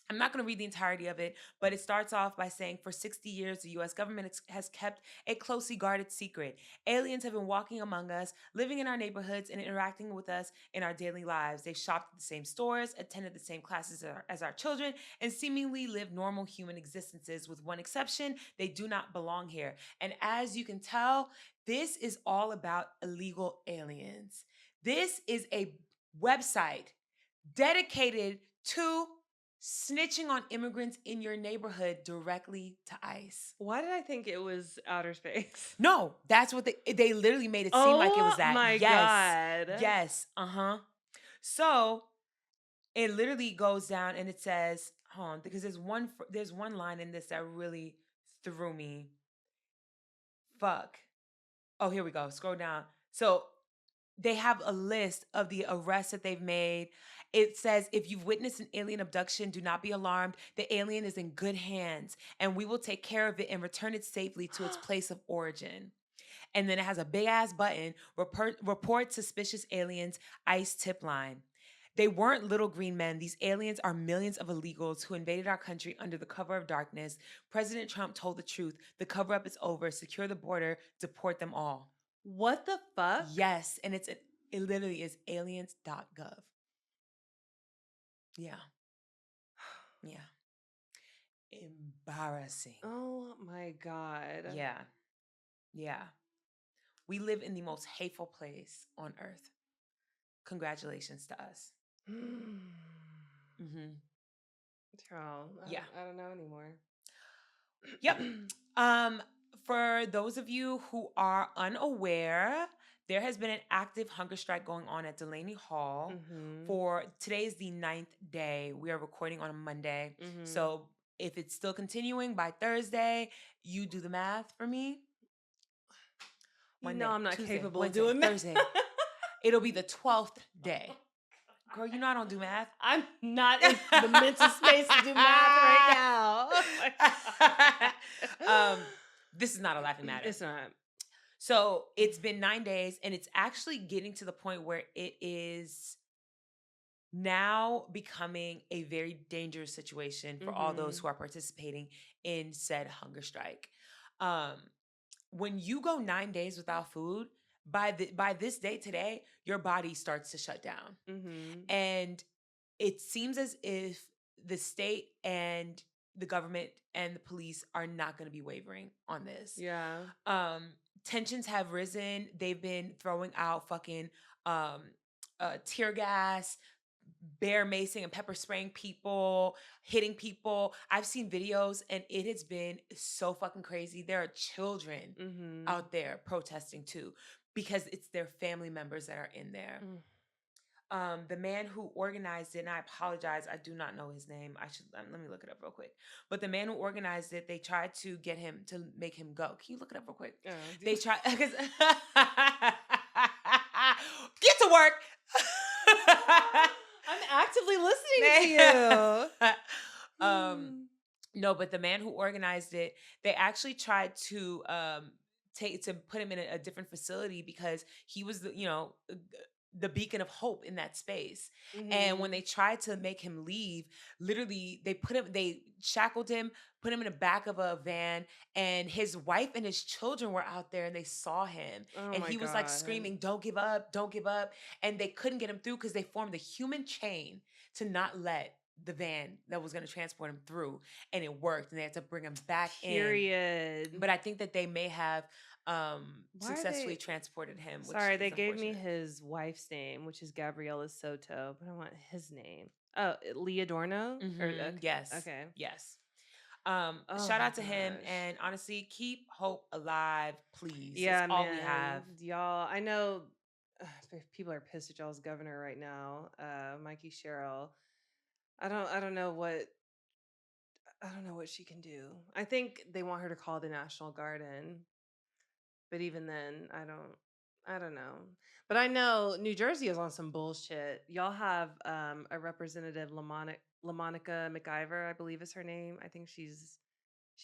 I'm not going to read the entirety of it, but it starts off by saying, for 60 years, the U.S. government has kept a closely guarded secret. Aliens have been walking among us, living in our neighborhoods, and interacting with us in our daily lives. They shopped at the same stores, attended the same classes as our children, and seemingly live normal human existences. With one exception, they do not belong here. And as you can tell, this is all about illegal aliens. This is a website dedicated to snitching on immigrants in your neighborhood directly to ICE. Why did I think it was outer space? No, that's what they literally made it seem like it was that. Oh my God. Yes. So it literally goes down and it says, hold on, because there's one line in this that really through me. Fuck. Oh, here we go. Scroll down. So they have a list of the arrests that they've made. It says, if you've witnessed an alien abduction, do not be alarmed. The alien is in good hands, and we will take care of it and return it safely to its place of origin. And then it has a big ass button, report suspicious aliens, ICE tip line. They weren't little green men. These aliens are millions of illegals who invaded our country under the cover of darkness. President Trump told the truth. The cover up is over. Secure the border. Deport them all. What the fuck? Yes. And it literally is aliens.gov. Yeah. Yeah. Embarrassing. Oh my God. Yeah. Yeah. We live in the most hateful place on earth. Congratulations to us. Mm-hmm. Child, Yeah. I don't know anymore. Yep. For those of you who are unaware, there has been an active hunger strike going on at Delaney Hall for today is the 9th day. We are recording on a Monday. So if it's still continuing by Thursday, you do the math for me. Monday, I'm not Tuesday, capable Wednesday, of doing math. Thursday. It'll be the 12th day. Girl, you know I don't do math. I'm not in the mental space to do math right now. Oh this is not a laughing matter. It's not. So it's been 9 days, and it's actually getting to the point where it is now becoming a very dangerous situation for all those who are participating in said hunger strike. When you go 9 days without food, by this day today, your body starts to shut down. And it seems as if the state and the government and the police are not going to be wavering on this. Yeah. Tensions have risen. They've been throwing out fucking tear gas, bear macing and pepper spraying people, hitting people. I've seen videos and it has been so fucking crazy. There are children out there protesting too because it's their family members that are in there. The man who organized it, and I apologize, I do not know his name. Let me look it up real quick. But the man who organized it, they tried to get him to make him go. Can you look it up real quick? They tried because get to work. I'm actively listening to you. No, but the man who organized it, they actually tried to put him in a different facility because he was the beacon of hope in that space. And when they tried to make him leave, literally they shackled him, put him in the back of a van, and his wife and his children were out there and they saw him. And he was like screaming, "Don't give up, don't give up." And they couldn't get him through because they formed a human chain to not let the van that was going to transport him through. And it worked. And they had to bring him back in. But I think that they may have successfully transported him. Sorry, they gave me his wife's name, which is Gabriela Soto, but I want his name. Oh, Leodorno? Yes. Okay. Yes. Shout out to him, and honestly, keep hope alive, please. Yeah, that's all we have. Y'all, I know people are pissed at y'all's governor right now, Mikey Sherrill. I don't know what she can do. I think they want her to call the National Guard in. But even then, I don't know. But I know New Jersey is on some bullshit. Y'all have a representative, LaMonica McIver, I believe is her name. I think she's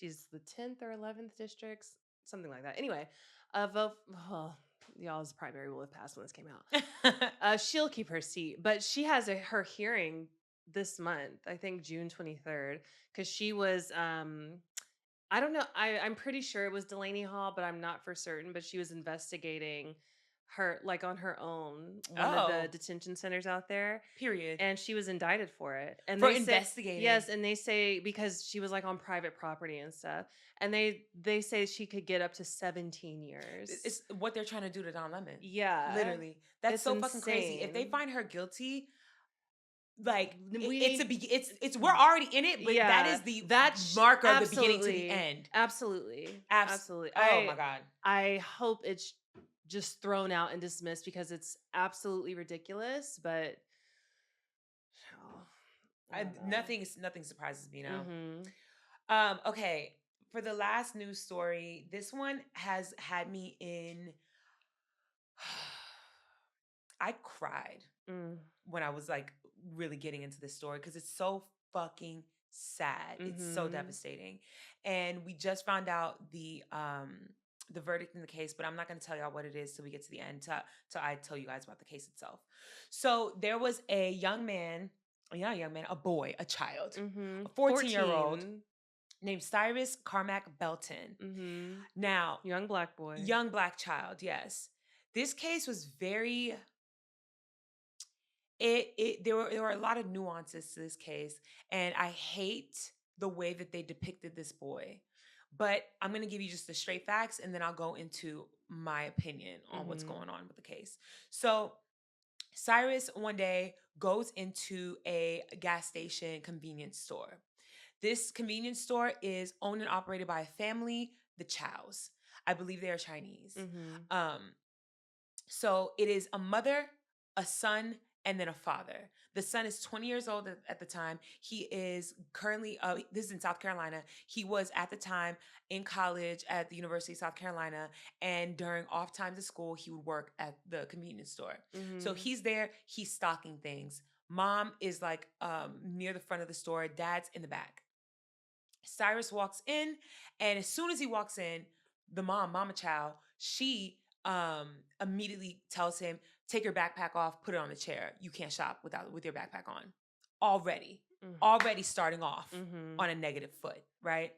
the 10th or 11th districts, something like that. Anyway, y'all's primary will have passed when this came out. She'll keep her seat, but she has her hearing this month, I think June 23rd, because she was I don't know. I'm pretty sure it was Delaney Hall, but I'm not for certain. But she was investigating her, like on her own, one of the detention centers out there. Period. And she was indicted for it. And for investigating. Yes, and they say because she was like on private property and stuff. And they say she could get up to 17 years. It's what they're trying to do to Don Lemon. Yeah. Literally. That's so fucking crazy. If they find her guilty, like we're already in it, but that is the marker of the beginning to the end. Absolutely. Oh my God. I hope it's just thrown out and dismissed because it's absolutely ridiculous, but nothing surprises me now. Okay. for the last news story, this one has had me in. I cried Mm. when I was like really getting into this story because it's so fucking sad. It's so Mm-hmm. devastating. And we just found out the verdict in the case, but I'm not going to tell y'all what it is till we get to the end till I tell you guys about the case itself. So there was a young man, not a young man, a boy, a child, Mm-hmm. a 14-year-old 14. named Cyrus Carmack-Belton. Mm-hmm. Now, Young black boy. young black child, yes. This case was very there were a lot of nuances to this case, and I hate the way that they depicted this boy. But I'm going to give you just the straight facts, and then I'll go into my opinion on what's Mm-hmm. going on with the case. So Cyrus one day goes into a gas station convenience store. This convenience store is owned and operated by a family, the Chows. I believe they are Chinese. Mm-hmm. So it is a mother, a son, and then a father. The son is 20 years old at the time. He is currently, this is in South Carolina. He was at the time in college at the University of South Carolina. And during off times of school, he would work at the convenience store. Mm-hmm. So he's there, he's stocking things. Mom is like near the front of the store, dad's in the back. Cyrus walks in, and as soon as he walks in, the mama child, she immediately tells him, take your backpack off, put it on the chair. You can't shop with your backpack on. Already starting off on a negative foot, right?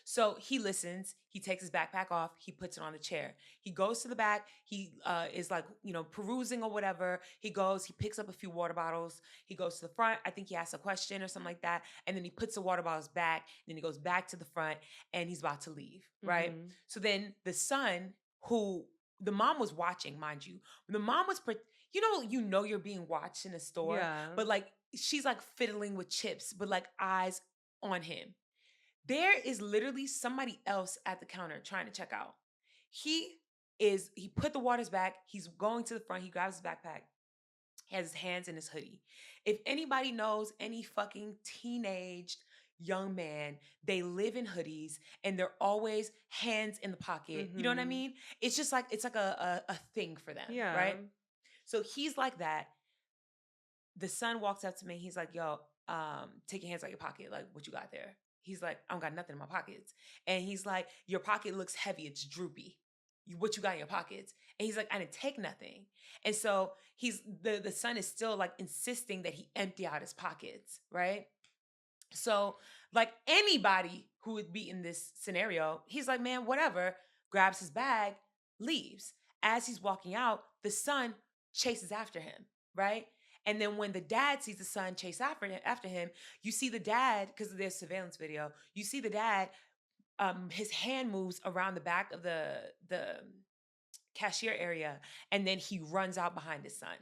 So he listens, he takes his backpack off, he puts it on the chair. He goes to the back, he is like, perusing or whatever. He goes, he picks up a few water bottles, he goes to the front, I think he asks a question or something like that, and then he puts the water bottles back, then he goes back to the front, and he's about to leave, right? So then the son, who the mom was watching, mind you, the mom was, you're being watched in a store, Yeah. but like, she's like fiddling with chips, but like eyes on him. There is literally somebody else at the counter trying to check out. He put the waters back. He's going to the front. He grabs his backpack. He has his hands in his hoodie. If anybody knows any fucking teenaged young man, they live in hoodies and they're always hands in the pocket. You know what I mean? It's just like, it's like a thing for them, Yeah. right? So he's like that. The son walks up to me. He's like, yo, take your hands out your pocket. Like, what you got there? He's like, I don't got nothing in my pockets. And he's like, your pocket looks heavy. It's droopy. What you got in your pockets? And he's like, I didn't take nothing. And so the son is still like insisting that he empty out his pockets, right? So like anybody who would be in this scenario, he's like, man, whatever, grabs his bag, leaves. As he's walking out, the son chases after him, right? And then when the dad sees the son chase after him, you see the dad, because there's surveillance video, you see the dad, his hand moves around the back of the cashier area, and then he runs out behind his son,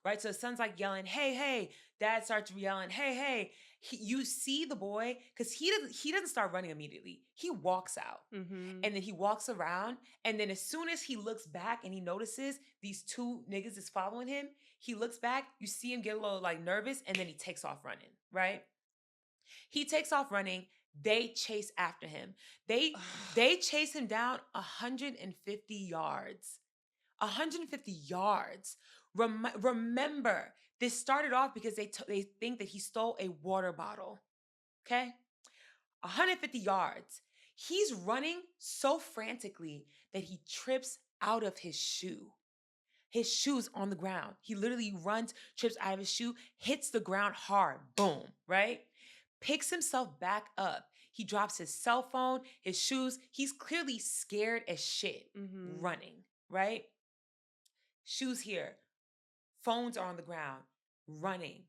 right? So the son's like yelling, hey, hey. Dad starts yelling, hey, hey. You see the boy, because he doesn't start running immediately. He walks out, and then he walks around, and then as soon as he looks back and he notices these two niggas is following him, he looks back, you see him get a little like nervous, and then he takes off running, right? He takes off running. They chase after him. They chase him down 150 yards. 150 yards. Remember, this started off because they think that he stole a water bottle. Okay? 150 yards. He's running so frantically that he trips out of his shoe. His shoe's on the ground. He literally runs, trips out of his shoe, hits the ground hard. Boom, right? Picks himself back up. He drops his cell phone, his shoes. He's clearly scared as shit running, right? Shoes here. Phones are on the ground, running.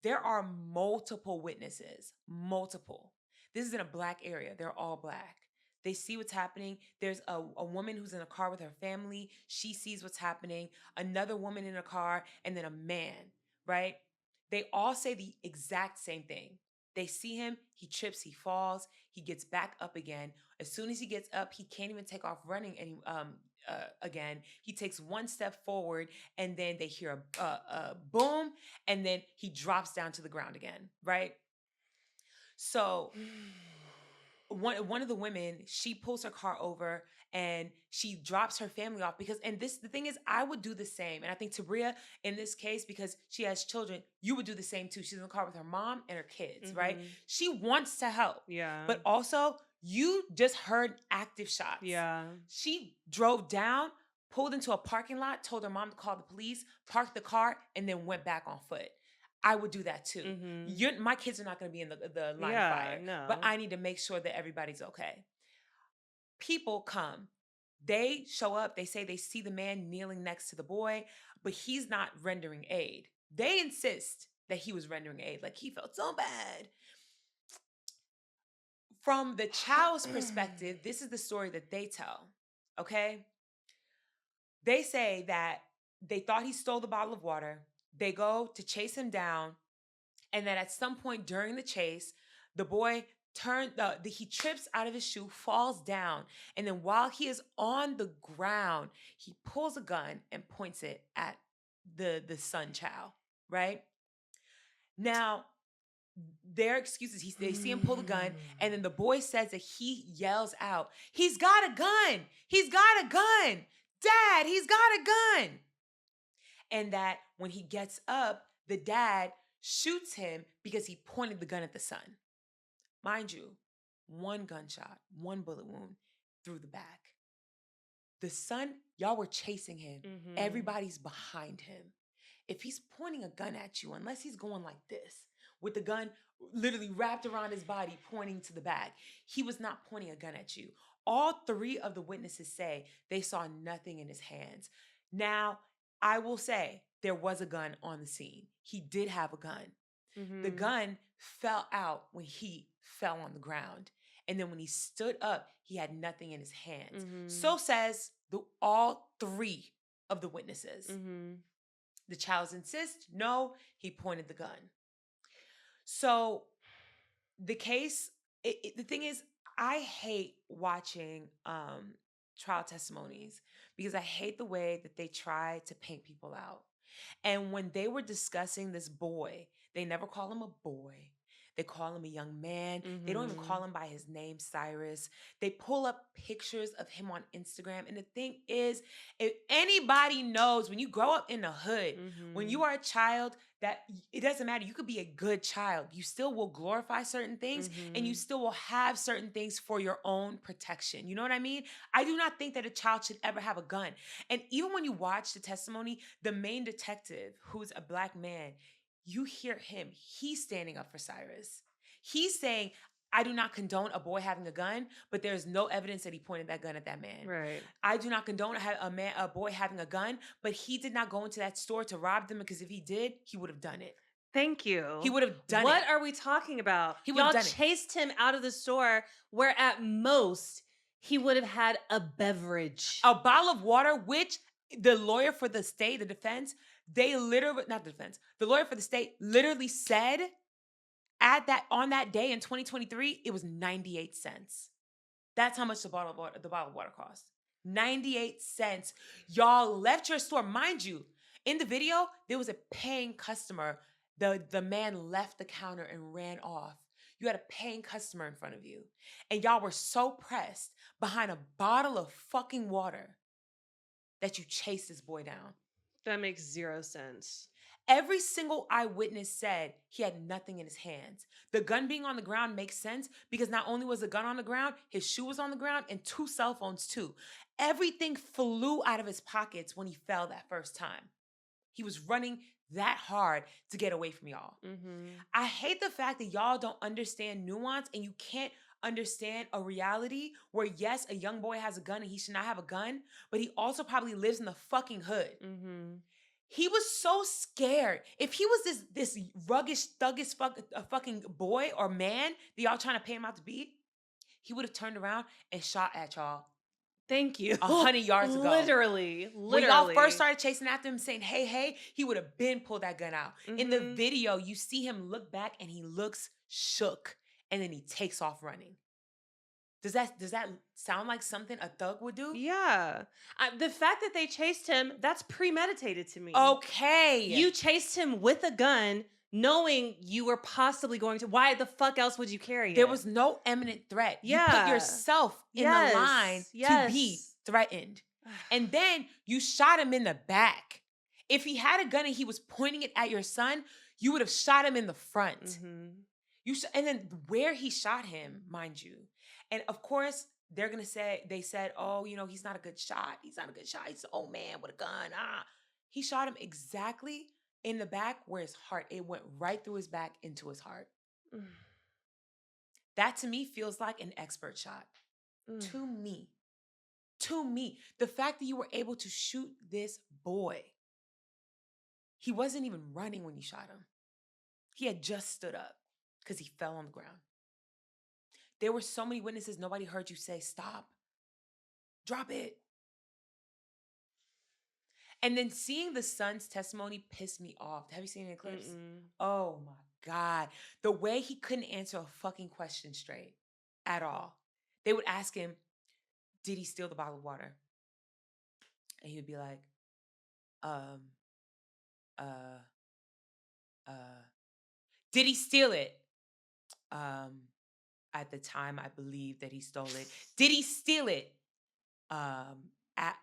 There are multiple witnesses, multiple. This is in a black area. They're all black. They see what's happening. There's a woman who's in a car with her family. She sees what's happening. Another woman in a car, and then a man, right? They all say the exact same thing. They see him, he trips, he falls, he gets back up again. As soon as he gets up, he can't even take off running again. He takes one step forward, and then they hear a boom, and then he drops down to the ground again, right? So one of the women, she pulls her car over and she drops her family off because, and this, the thing is, I would do the same. And I think Tabria, in this case, because she has children, you would do the same too. She's in the car with her mom and her kids, right? She wants to help. Yeah. But also, you just heard active shots. Yeah. She drove down, pulled into a parking lot, told her mom to call the police, parked the car, and then went back on foot. I would do that too. My kids are not going to be in the line of fire. No. But I need to make sure that everybody's okay. People come. They show up. They say they see the man kneeling next to the boy, but he's not rendering aid. They insist that he was rendering aid. Like, he felt so bad. From the child's perspective, this is the story that they tell, okay? They say that they thought he stole the bottle of water. They go to chase him down, and that at some point during the chase, the boy he trips out of his shoe, falls down, and then while he is on the ground, he pulls a gun and points it at the son child, right? Now, their excuses, they see him pull the gun, and then the boy says that he yells out, "He's got a gun! He's got a gun! Dad, he's got a gun!" And that when he gets up, the dad shoots him because he pointed the gun at the son. Mind you, one gunshot, one bullet wound through the back. The son, y'all were chasing him. Everybody's behind him. If he's pointing a gun at you, unless he's going like this, with the gun literally wrapped around his body, pointing to the back, he was not pointing a gun at you. All three of the witnesses say they saw nothing in his hands. Now, I will say there was a gun on the scene. He did have a gun. The gun fell out when he fell on the ground. And then when he stood up, he had nothing in his hands. So says all three of the witnesses. The child insists, no, he pointed the gun. So the case, the thing is, I hate watching trial testimonies because I hate the way that they try to paint people out. And when they were discussing this boy, they never call him a boy. They call him a young man. They don't even call him by his name, Cyrus. They pull up pictures of him on Instagram. And the thing is, if anybody knows, when you grow up in the hood, when you are a child, that it doesn't matter. You could be a good child. You still will glorify certain things and you still will have certain things for your own protection. You know what I mean? I do not think that a child should ever have a gun. And even when you watch the testimony, the main detective, who's a Black man, you hear him. He's standing up for Cyrus. He's saying, I do not condone a boy having a gun, but there's no evidence that he pointed that gun at that man. Right. I do not condone a boy having a gun, but he did not go into that store to rob them, because if he did, he would have done it. Thank you. He would have done it. What are we talking about? He would have done it. Y'all chased him out of the store where at most he would have had a beverage. A bottle of water, which the lawyer for the state, the defense, the lawyer for the state literally said on that day in 2023, it was 98 cents. That's how much the bottle of water cost. 98 cents. Y'all left your store. Mind you, in the video, there was a paying customer. The man left the counter and ran off. You had a paying customer in front of you. And y'all were so pressed behind a bottle of fucking water that you chased this boy down. That makes zero sense. Every single eyewitness said he had nothing in his hands. The gun being on the ground makes sense because not only was the gun on the ground, his shoe was on the ground and 2 cell phones too. Everything flew out of his pockets when he fell that first time. He was running that hard to get away from y'all. I hate the fact that y'all don't understand nuance and you can't understand a reality where, yes, a young boy has a gun and he should not have a gun, but he also probably lives in the fucking hood. He was so scared. If he was this ruggish, thuggish fucking boy or man that y'all trying to pay him out to be, he would have turned around and shot at y'all. Thank you. 100 yards ago. Literally. When y'all first started chasing after him saying, hey, hey, he would have been pulled that gun out. In the video, you see him look back and he looks shook and then he takes off running. Does that sound like something a thug would do? Yeah. The fact that they chased him, that's premeditated to me. Okay. You chased him with a gun. knowing you were possibly going to. Why the fuck else would you carry There it? was no imminent threat. You put Yeah. yourself in the line to be threatened. And then you shot him in the back. If he had a gun and he was pointing it at your son, you would have shot him in the front. Mm-hmm. And then where he shot him, mind you. And of course, they're going to say, they said, oh, you know, he's not a good shot. He's not a good shot. He's an old man with a gun. He shot him exactly in the back where his heart, it went right through his back into his heart. That to me feels like an expert shot. To me. To me. The fact that you were able to shoot this boy. He wasn't even running when you shot him. He had just stood up because he fell on the ground. There were so many witnesses, nobody heard you say, stop. Drop it. And then seeing the son's testimony pissed me off. Have you seen any clips? Oh my God. The way he couldn't answer a fucking question straight at all. They would ask him, did he steal the bottle of water? And he would be like, did he steal it? At the time, I believe that he stole it. Did he steal it?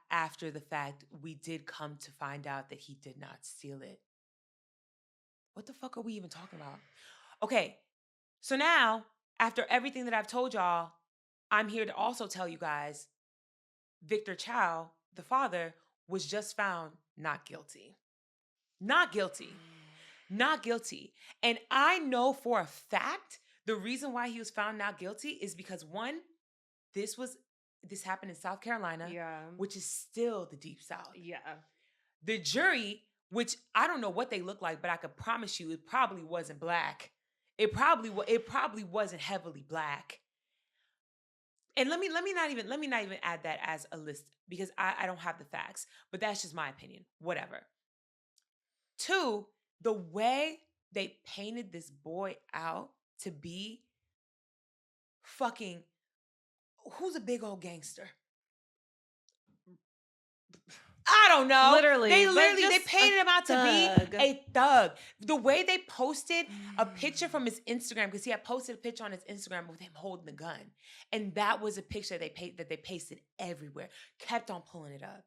After the fact, we did come to find out that he did not steal it. What the fuck are we even talking about? Okay, so now, after everything that I've told y'all, I'm here to also tell you guys, Victor Chow, the father, was just found not guilty. Not guilty. Not guilty. And I know for a fact the reason why he was found not guilty is because, one, this happened in South Carolina, which is still the Deep South. Yeah. The jury, which I don't know what they look like, but I could promise you it probably wasn't black. It probably wasn't heavily black. And let me not even add that as a list because I don't have the facts, but that's just my opinion. Whatever. Two, the way they painted this boy out to be fucking, who's a big old gangster? I don't know. They painted him out to be a thug. The way they posted a picture from his Instagram, because he had posted a picture on his Instagram with him holding the gun. And that was a picture that they pasted everywhere. Kept on pulling it up.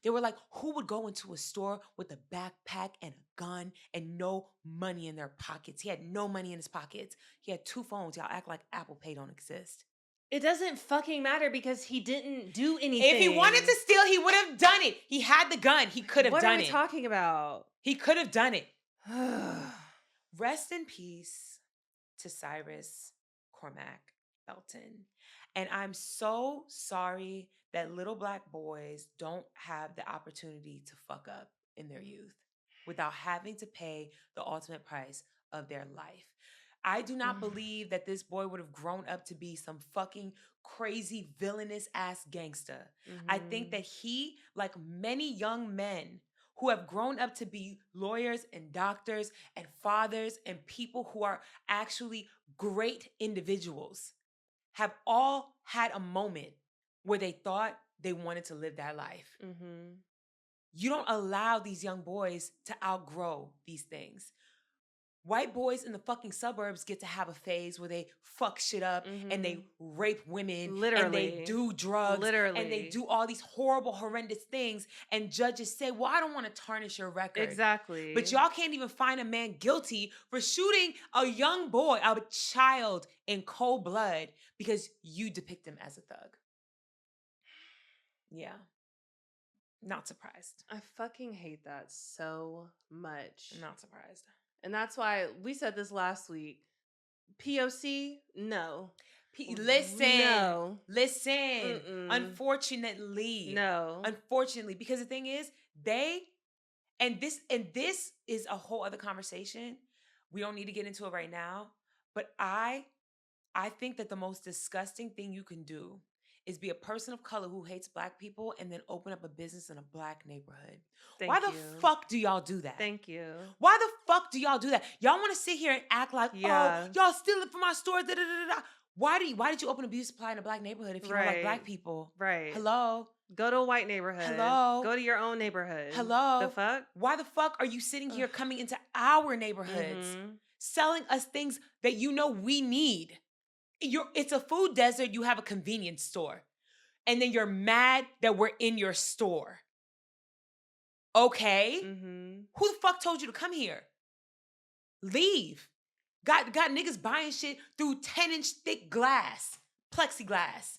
They were like, who would go into a store with a backpack and a gun and no money in their pockets? He had no money in his pockets. He had 2 phones. Y'all act like Apple Pay don't exist. It doesn't fucking matter because he didn't do anything. If he wanted to steal, he would have done it. He had the gun. He could have done it. What are we talking about? He could have done it. Rest in peace to Cyrus Carmack-Belton. And I'm so sorry that little black boys don't have the opportunity to fuck up in their youth without having to pay the ultimate price of their life. I do not believe that this boy would have grown up to be some fucking crazy, villainous ass gangster. I think that he, like many young men who have grown up to be lawyers and doctors and fathers and people who are actually great individuals, have all had a moment where they thought they wanted to live that life. You don't allow these young boys to outgrow these things. White boys in the fucking suburbs get to have a phase where they fuck shit up and they rape women and they do drugs and they do all these horrible, horrendous things. And judges say, well, I don't want to tarnish your record. Exactly. But y'all can't even find a man guilty for shooting a young boy, a child in cold blood because you depict him as a thug. Yeah. Not surprised. I fucking hate that so much. Not surprised. And that's why we said this last week. POC, no. Listen. No. Listen. Unfortunately. No. Unfortunately. Because the thing is, this is a whole other conversation. We don't need to get into it right now. But I think that the most disgusting thing you can do is be a person of color who hates black people and then open up a business in a black neighborhood. Why the fuck do y'all do that? Thank you. Why the fuck do y'all do that? Y'all want to sit here and act like, oh, y'all stealing from our stores, da da da da. Why did you open a beauty supply in a black neighborhood if you don't like black people? Right. Hello? Go to a white neighborhood. Hello? Go to your own neighborhood. The Hello? fuck? Why the fuck are you sitting here coming into our neighborhoods, selling us things that you know we need? It's a food desert. You have a convenience store. And then you're mad that we're in your store. Okay? Who the fuck told you to come here? Leave. Got niggas buying shit through 10-inch thick glass, plexiglass.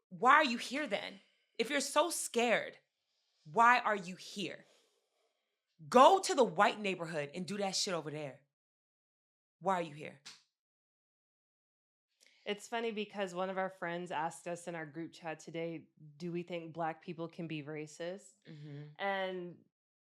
Why are you here then? If you're so scared, why are you here? Go to the white neighborhood and do that shit over there. Why are you here? It's funny because one of our friends asked us in our group chat today, do we think Black people can be racist? And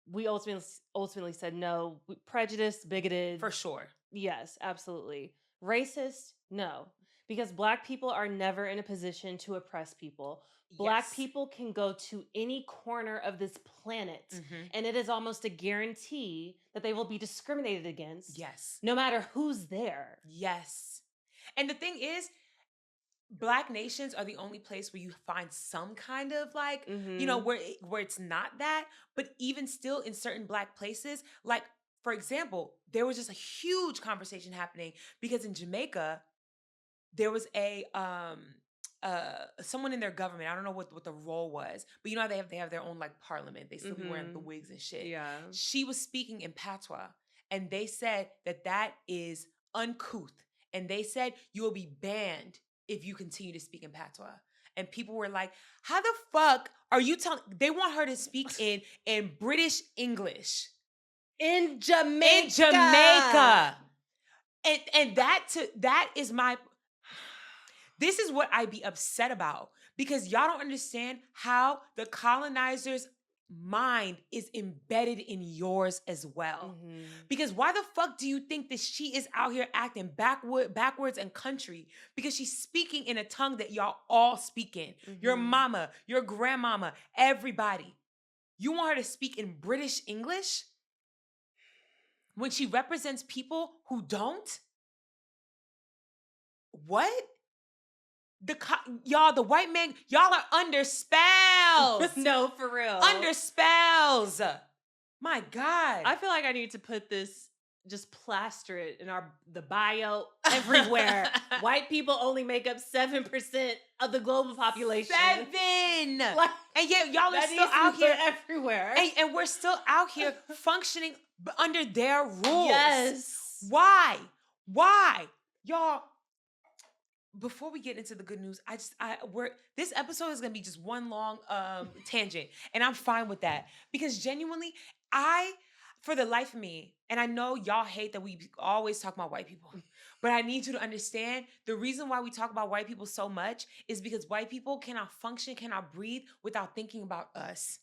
we ultimately said no. Prejudiced, bigoted. For sure. Yes, absolutely. Racist? No. Because Black people are never in a position to oppress people. Black people can go to any corner of this planet, and it is almost a guarantee that they will be discriminated against. Yes. No matter who's there. Yes. And the thing is, Black nations are the only place where you find some kind of like, where it's not that. But even still in certain Black places, like, for example, there was just a huge conversation happening because in Jamaica, there was someone in their government. I don't know what the role was, but you know how they have their own like parliament. They still be wearing the wigs and shit. Yeah. She was speaking in Patois, and they said that is uncouth, and they said you will be banned if you continue to speak in Patois. And people were like, "How the fuck are you telling?" They want her to speak in British English in Jamaica. In Jamaica, and that is my. This is what I be upset about because y'all don't understand how the colonizer's mind is embedded in yours as well. Because why the fuck do you think that she is out here acting backwards and country? Because she's speaking in a tongue that y'all all speak in. Your mama, your grandmama, everybody. You want her to speak in British English when she represents people who don't? What? The white man, y'all are under spells. No, for real. Under spells. My God. I feel like I need to put this, just plaster it in the bio everywhere. White people only make up 7% of the global population. 7! Like, and yet y'all are still out here everywhere. And we're still out here functioning under their rules. Yes. Why? Y'all, before we get into the good news, this episode is gonna be just one long tangent, and I'm fine with that because genuinely, for the life of me, and I know y'all hate that we always talk about white people, but I need you to understand the reason why we talk about white people so much is because white people cannot function, cannot breathe without thinking about us.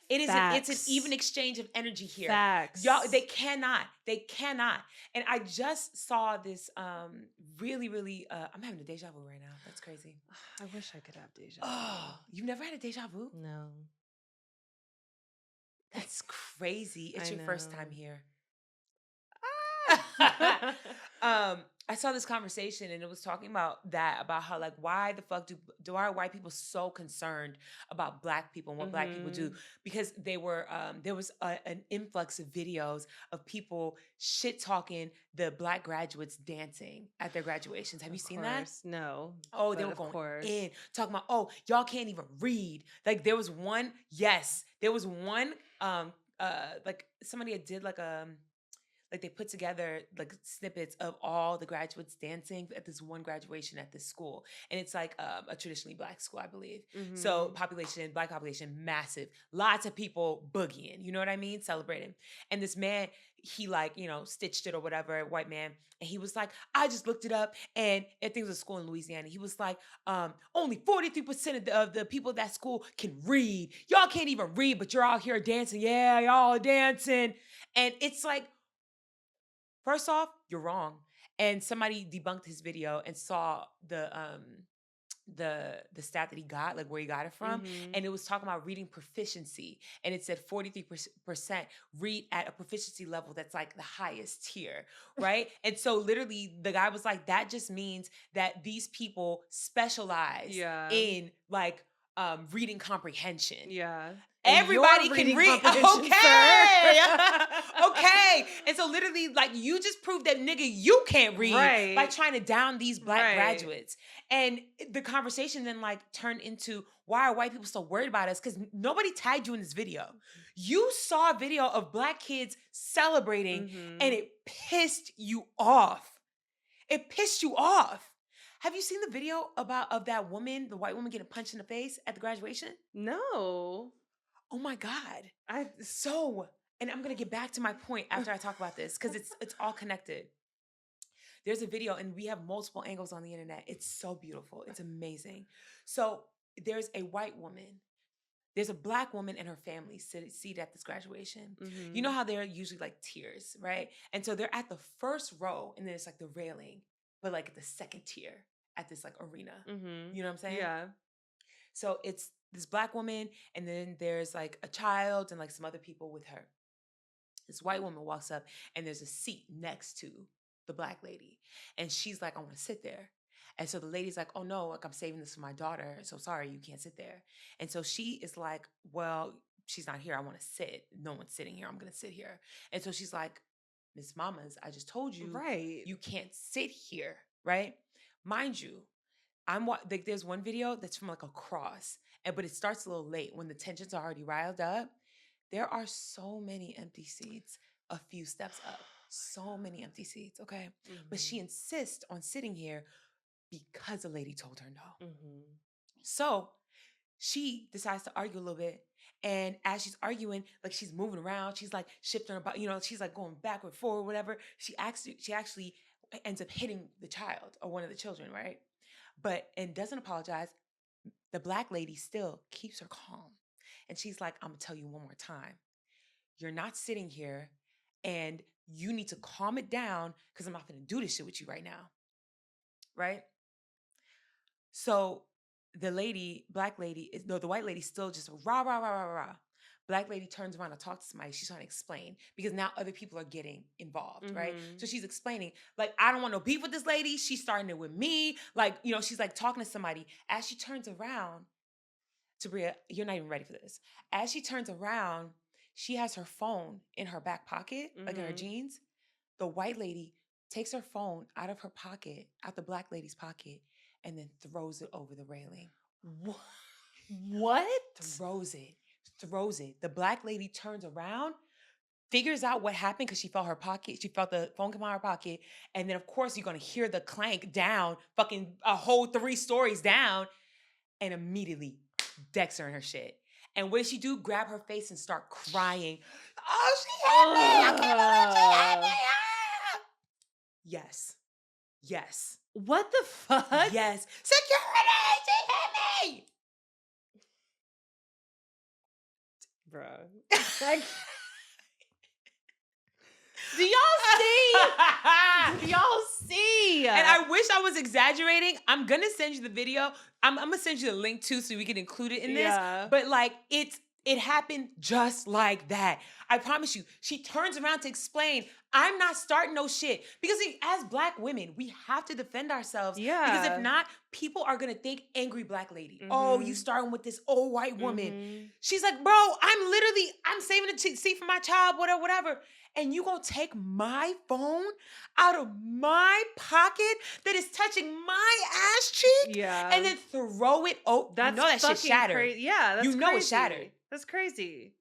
It's an even exchange of energy here. Facts. Y'all, they cannot. And I just saw this really, really, I'm having a deja vu right now. That's crazy. I wish I could have deja vu. Oh, you've never had a deja vu? No. That's crazy. It's your first time here. I saw this conversation and it was talking about how like why the fuck do our white people so concerned about Black people and what Black people do, because there was an influx of videos of people shit talking the Black graduates dancing at their graduations. Have you seen that? No. Oh, they were going in talking about, oh, y'all can't even read. Like there was one like somebody had did like they put together like snippets of all the graduates dancing at this one graduation at this school. And it's like a traditionally Black school, I believe. So Black population, massive. Lots of people boogieing, you know what I mean? Celebrating. And this man, he like, stitched it or whatever, white man. And he was like, I just looked it up. And I think it was a school in Louisiana. He was like, only 43% of the people at that school can read. Y'all can't even read, but you're out here dancing. Yeah, y'all are dancing. And it's like, first off, you're wrong. And somebody debunked his video and saw the stat that he got, like where he got it from. And it was talking about reading proficiency. And it said 43% read at a proficiency level that's like the highest tier, right? And so literally the guy was like, that just means that these people specialize in like reading comprehension. Yeah. Everybody can read. Okay. Okay. And so literally, like, you just proved that, nigga, you can't read by trying to down these black graduates. And the conversation then like turned into, why are white people so worried about us? Because nobody tagged you in this video. You saw a video of black kids celebrating and it pissed you off. It pissed you off. Have you seen the video of that woman, the white woman getting punched in the face at the graduation? No. Oh my God. And I'm going to get back to my point after I talk about this because it's all connected. There's a video and we have multiple angles on the internet. It's so beautiful. It's amazing. So there's a white woman. There's a black woman and her family seated at this graduation. You know how they're usually like tiers, right? And so they're at the first row and then it's like the railing, but like the second tier at this like arena. You know what I'm saying? Yeah. So it's this black woman, and then there's like a child and like some other people with her. This white woman walks up, and there's a seat next to the black lady. And she's like, I want to sit there. And so the lady's like, oh no, like I'm saving this for my daughter. So sorry, you can't sit there. And so she is like, well, she's not here. I want to sit. No one's sitting here. I'm going to sit here. And so she's like, Miss Mamas, I just told you, you can't sit here, right? Mind you, like there's one video that's from like across, but it starts a little late when the tensions are already riled up. There are so many empty seats a few steps up. So many empty seats, okay? But she insists on sitting here because the lady told her no. So she decides to argue a little bit. And as she's arguing, like she's moving around, she's like shifting about, she's like going backward, forward, whatever. She actually ends up hitting the child or one of the children, right? And doesn't apologize. The black lady still keeps her calm. And she's like, I'm gonna tell you one more time. You're not sitting here and you need to calm it down because I'm not gonna do this shit with you right now. Right? So the white lady still just rah, rah, rah, rah, rah. Black lady turns around to talk to somebody. She's trying to explain because now other people are getting involved, right? So she's explaining, like, I don't want no beef with this lady. She's starting it with me. Like, she's like talking to somebody. As she turns around, Sabria, you're not even ready for this. As she turns around, she has her phone in her back pocket, like in her jeans. The white lady takes her phone out of her pocket, out the black lady's pocket, and then throws it over the railing. What? Throws it. The black lady turns around, figures out what happened because she felt the phone come out of her pocket. And then, of course, you're going to hear the clank down, fucking a whole 3 stories down, and immediately decks her in her shit. And what does she do? Grab her face and start crying. Oh, she hit me! I can't believe she hit me! Ah! Yes. What the fuck? Yes. Security! She hit me! Bro. Do y'all see? Do y'all see? And I wish I was exaggerating. I'm going to send you the video. I'm going to send you the link too so we can include it in this. But like it happened just like that. I promise you. She turns around to explain, I'm not starting no shit. Because as black women, we have to defend ourselves. Because if not, people are going to think angry black lady. Oh, you starting with this old white woman. She's like, bro, I'm saving a seat for my child, whatever. And you gonna take my phone out of my pocket that is touching my ass cheek? And then throw it. Oh, that shit shattered. That's crazy. It's shattered. That's crazy.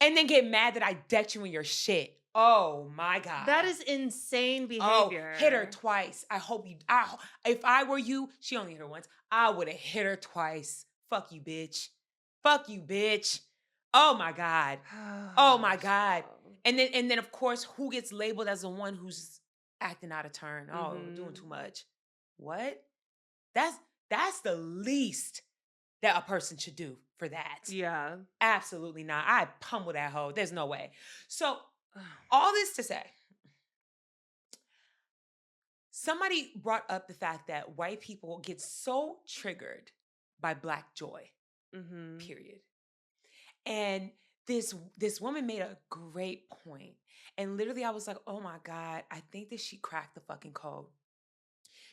And then get mad that I decked you in your shit. Oh my God. That is insane behavior. Oh, hit her twice. If I were you, she only hit her once. I would have hit her twice. Fuck you, bitch. Oh my God. Oh my God. And then of course, who gets labeled as the one who's acting out of turn? Oh, doing too much. What? That's the least that a person should do for that. Yeah. Absolutely not. I pummel that hoe. There's no way. So all this to say, somebody brought up the fact that white people get so triggered by black joy, period. And this woman made a great point. And literally I was like, oh my God, I think that she cracked the fucking code.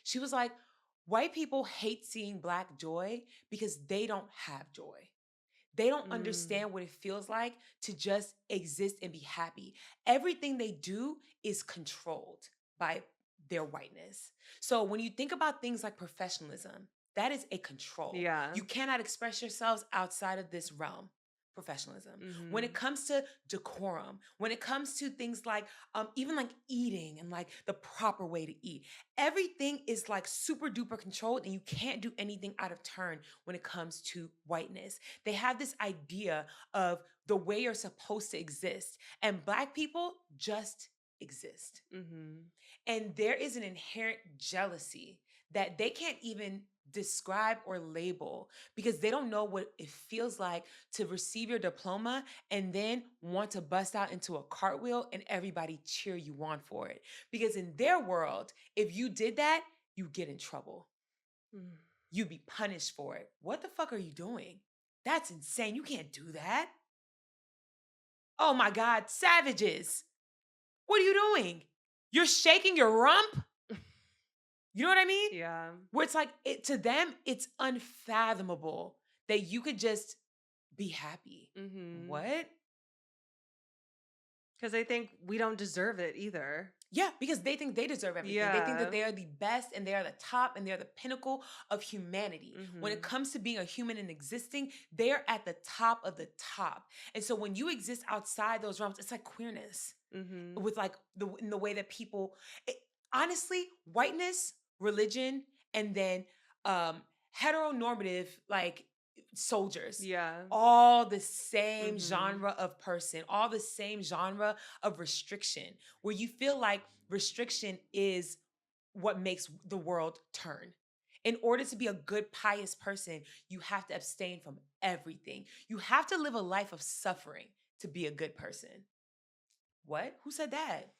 She was like, White people hate seeing Black joy because they don't have joy. They don't Mm. understand what it feels like to just exist and be happy. Everything they do is controlled by their whiteness. So when you think about things like professionalism, that is a control. Yeah. You cannot express yourselves outside of this realm. Professionalism. When it Mm-hmm. comes to decorum, when it comes to things like even like eating and like the proper way to eat, everything is like super duper controlled, and you can't do anything out of turn when it comes to whiteness. They have this idea of the way you're supposed to exist, and Black people just exist. Mm-hmm. And there is an inherent jealousy that they can't even describe or label because they don't know what it feels like to receive your diploma and then want to bust out into a cartwheel and everybody cheer you on for it. Because in their world, if you did that, you get in trouble. Mm. You'd be punished for it. What the fuck are you doing? That's insane. You can't do that. Oh my God, savages. What are you doing? You're shaking your rump? You know what I mean? Yeah. Where it's like, to them, it's unfathomable that you could just be happy. Mm-hmm. What? Because they think we don't deserve it either. Yeah, because they think they deserve everything. They think Yeah. that they are the best and they are the top and they're the pinnacle of humanity. When it Mm-hmm. comes to being a human and existing, they're at the top of the top. And so when you exist outside those realms, it's like queerness Mm-hmm. with like in the way that people, honestly, whiteness, religion, and then heteronormative like soldiers, Yeah. all the same Mm-hmm. genre of person, all the same genre of restriction, where you feel like restriction is what makes the world turn. In order to be a good, pious person, you have to abstain from everything. You have to live a life of suffering to be a good person. What? Who said that?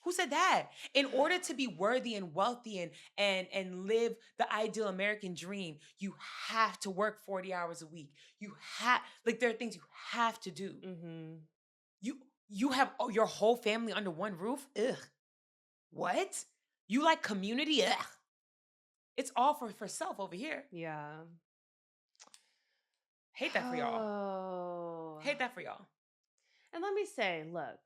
Who said that? In order to be worthy and wealthy and live the ideal American dream, you have to work 40 hours a week. You have like there are things you have to do. Mm-hmm. You have your whole family under one roof? Ugh. What? You like community? Ugh. It's all for self over here. Yeah. Hate that for y'all. Oh. Hate that for y'all. And let me say, look,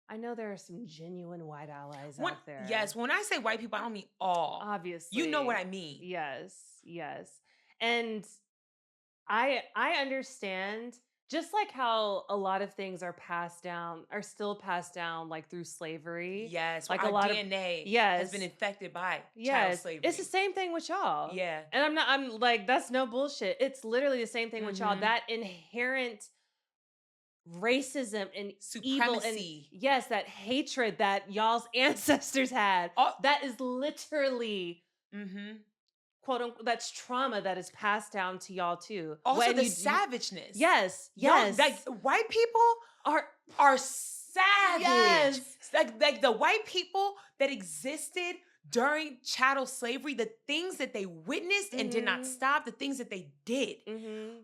I know there are some genuine white allies When, out there. yes, when I say white people, I don't mean all. Obviously. You know what I mean. Yes, yes. And I understand just like how a lot of things are still passed down like through slavery. Yes, Like our a lot of DNA has been yes. infected by chattel Yes, slavery. it's the same thing with y'all. Yeah. And I'm like, that's no bullshit. It's literally the same thing with y'all. Mhm. That inherent racism and evil and Supremacy. yes, that hatred that y'all's ancestors had. Oh. That is literally Mm-hmm. quote unquote that's trauma that is passed down to y'all too. Also, When the you savageness. yes, Y'all, yes. like white people are savage. Yes. Like the white people that existed during chattel slavery, the things that they witnessed and did not Mhm. stop, the things that they did. Mm-hmm.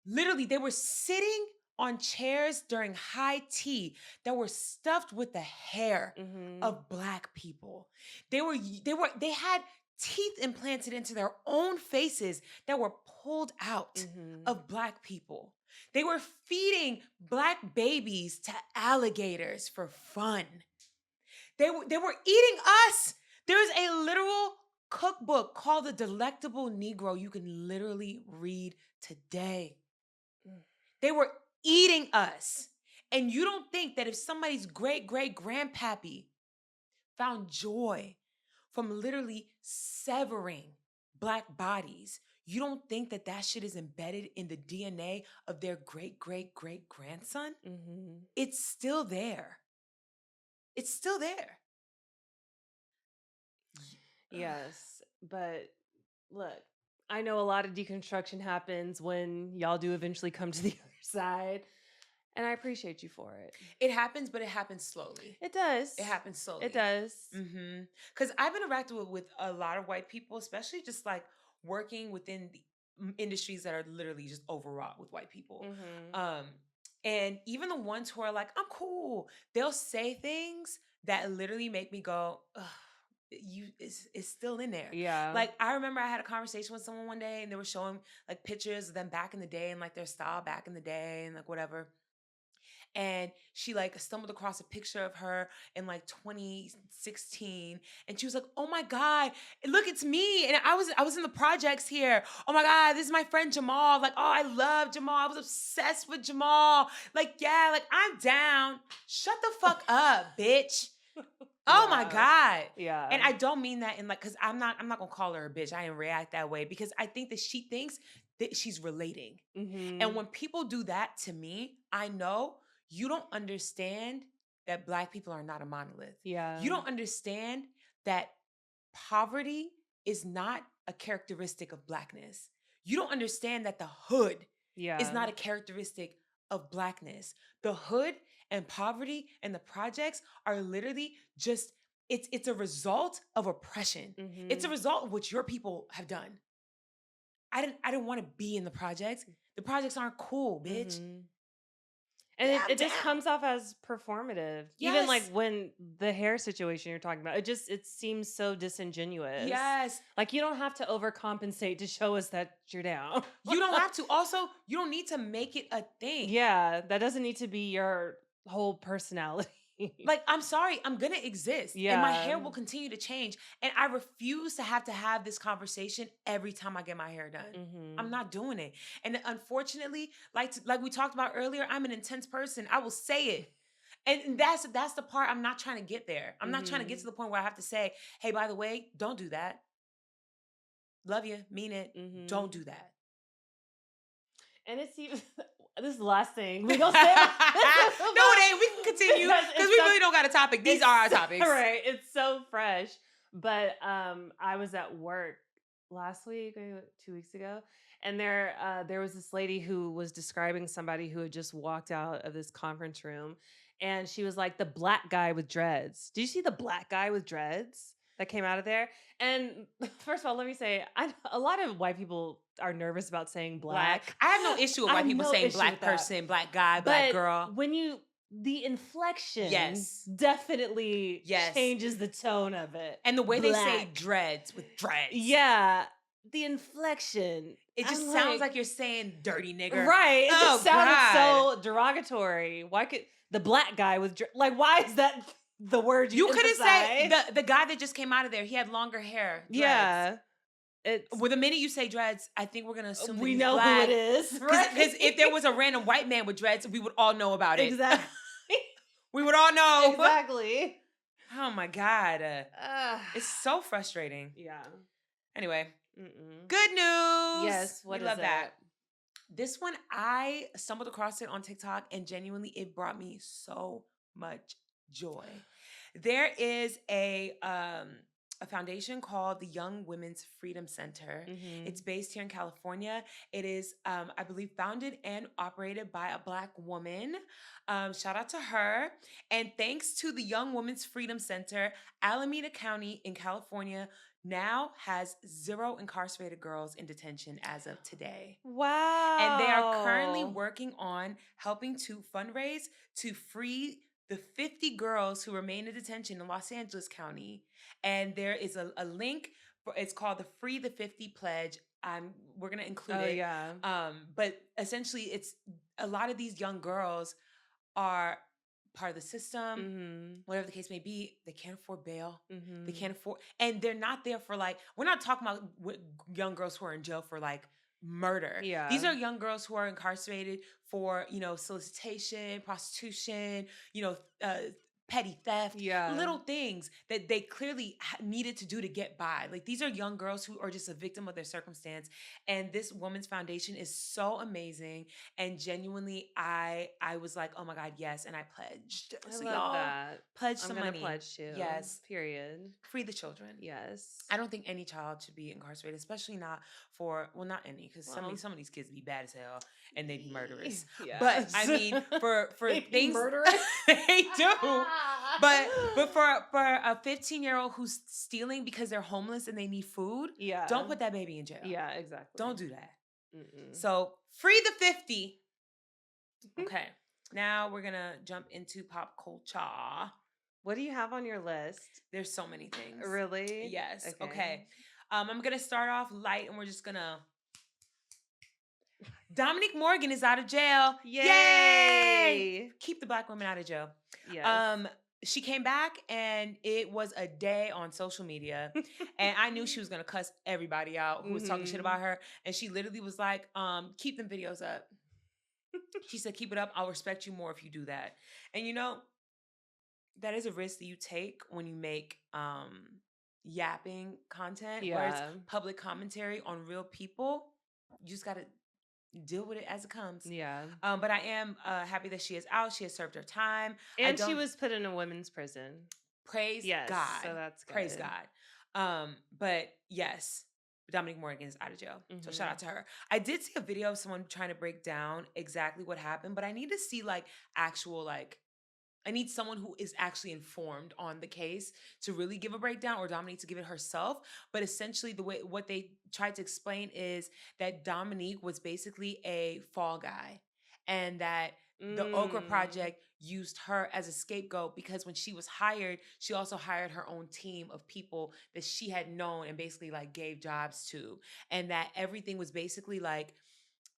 Literally, they were sitting on chairs during high tea that were stuffed with the hair Mm-hmm. of Black people. They had teeth implanted into their own faces that were pulled out Mm-hmm. of Black people. They were feeding Black babies to alligators for fun. They were eating us. There's a literal cookbook called The Delectable Negro you can literally read today. They were eating us. And you don't think that if somebody's great grandpappy found joy from literally severing Black bodies, you don't think that that shit is embedded in the DNA of their great grandson? Mm-hmm. It's still there. It's still there. Yes, but look, I know a lot of deconstruction happens when y'all do eventually come to the other side, and I appreciate you for it. It happens, but it happens slowly. It does. It happens slowly. It does. Mm-hmm. Because I've interacted with a lot of white people, especially just like working within the industries that are literally just overwrought with white people. Mm-hmm. And even the ones who are like, I'm cool, they'll say things that literally make me go, ugh, it's still in there. Yeah. Like, I remember I had a conversation with someone one day and they were showing like pictures of them back in the day and like their style back in the day and like whatever. And she like stumbled across a picture of her in like 2016 and she was like, "Oh my god, look, it's me." And I was in the projects here. "Oh my god, this is my friend Jamal." Like, "Oh, I love Jamal. I was obsessed with Jamal." Like, "Yeah, like I'm down." Shut the fuck up, bitch. Oh my Yeah. god. Yeah. And I don't mean that in like, cuz I'm not going to call her a bitch. I didn't react that way because I think that she thinks that she's relating. And when people do that to me, I know you don't understand that Black people are not a monolith. Yeah. You don't understand that poverty is not a characteristic of Blackness. You don't understand that the hood is not a characteristic of Blackness. The hood and poverty and the projects are literally just, it's a result of oppression. It's a result of what your people have done. I didn't want to be in the projects. The projects aren't cool, bitch. And Yeah, it just down. comes off as performative. Even like Yes. when the hair situation you're talking about, it seems so disingenuous. Yes. Like you don't have to overcompensate to show us that you're down. You don't have to. Also, you don't need to make it a thing. Yeah, that doesn't need to be your whole personality. Like, I'm sorry, I'm gonna exist. And my hair Yeah. will continue to change. And I refuse to have this conversation every time I get my hair done. I'm not doing it. And unfortunately, like we talked about earlier, I'm an intense person. I will say it. And that's the part I'm not trying to get there. I'm not trying to get to the point where I have to say, "Hey, by the way, don't do that. Love you, mean it. Don't do that." And it's even this is the last thing we gonna say. No, it ain't. We can continue because we really don't got a topic. These are our topics. Right. It's so fresh. But I was at work last week, maybe 2 weeks ago, and there was this lady who was describing somebody who had just walked out of this conference room, and she was like, the Black guy with dreads. Did you see the Black guy with dreads that came out of there? And first of all, let me say, a lot of white people are nervous about saying black. I have no issue with I white have people no saying issue black with that. person, black guy, black But girl. when the inflection Yes. definitely Yes. changes the tone of it. And the way they say Black. dreads with dreads. Yeah. The inflection. It just I'm sounds like you're saying dirty nigger. Right. It Oh, just sounded God. so derogatory. Why could the Black guy with like why is that the word You could have emphasize? said the guy that just came out of there, he had longer hair. Dreads. Yeah. Well, the minute you say dreads, I think we're gonna assume that We he's know black. who it is. Because Right? if there was a random white man with dreads, we would all know about it. Exactly. We would all know. Exactly. Oh my God. It's so frustrating. Yeah. Anyway, Mm-mm. good news. Yes. What we is love it? that. This one, I stumbled across it on TikTok and genuinely it brought me so much joy. There is a foundation called the Young Women's Freedom Center. It's based here in California. It is, I believe, founded and operated by a Black woman. Shout out to her. And thanks to the Young Women's Freedom Center, Alameda County in California now has 0 incarcerated girls in detention as of today. Wow. And they are currently working on helping to fundraise to free the 50 girls who remain in detention in Los Angeles County. And there is a link, it's called the Free the 50 Pledge. We're going to include it. Yeah. But essentially, it's a lot of these young girls are part of the system, whatever the case may be. They can't afford bail. They can't afford, and they're not there for like, we're not talking about young girls who are in jail for like murder. Yeah. These are young girls who are incarcerated for, solicitation, prostitution, petty theft, little things that they clearly needed to do to get by. Like, these are young girls who are just a victim of their circumstance. And this woman's foundation is so amazing. And genuinely, I was like, oh my God, yes. And I pledged. I love that. Pledge some I'm money. gonna pledge too. Yes. Period. Free the children. Yes. I don't think any child should be incarcerated, especially not for, well, not any, because some of these kids be bad as hell and they be murderous. Yes. But I mean, for They be things murderous? they do. But for a 15-year-old who's stealing because they're homeless and they need food, don't put that baby in jail. Yeah, exactly. Don't do that. So free the 50. Okay. Now we're gonna jump into pop culture. What do you have on your list? There's so many things. Really? Yes. Okay. I'm gonna start off light, and we're just gonna. Dominique Morgan is out of jail. Yay! Keep the black women out of jail. Yes. She came back, and it was a day on social media, and I knew she was gonna cuss everybody out who was talking shit about her. And she literally was like, "Keep them videos up." She said, "Keep it up. I'll respect you more if you do that." And that is a risk that you take when you make yapping content, where it's public commentary on real people. You just gotta deal with it as it comes. Yeah. But I am happy that she is out. She has served her time. And she was put in a women's prison. Praise God. So that's good. Praise God. But yes, Dominique Morgan is out of jail. So shout out to her. I did see a video of someone trying to break down exactly what happened, but I need to see actual I need someone who is actually informed on the case to really give a breakdown, or Dominique to give it herself. But essentially, what they tried to explain is that Dominique was basically a fall guy, and that the Uygur Project used her as a scapegoat because when she was hired, she also hired her own team of people that she had known and basically gave jobs to, and that everything was basically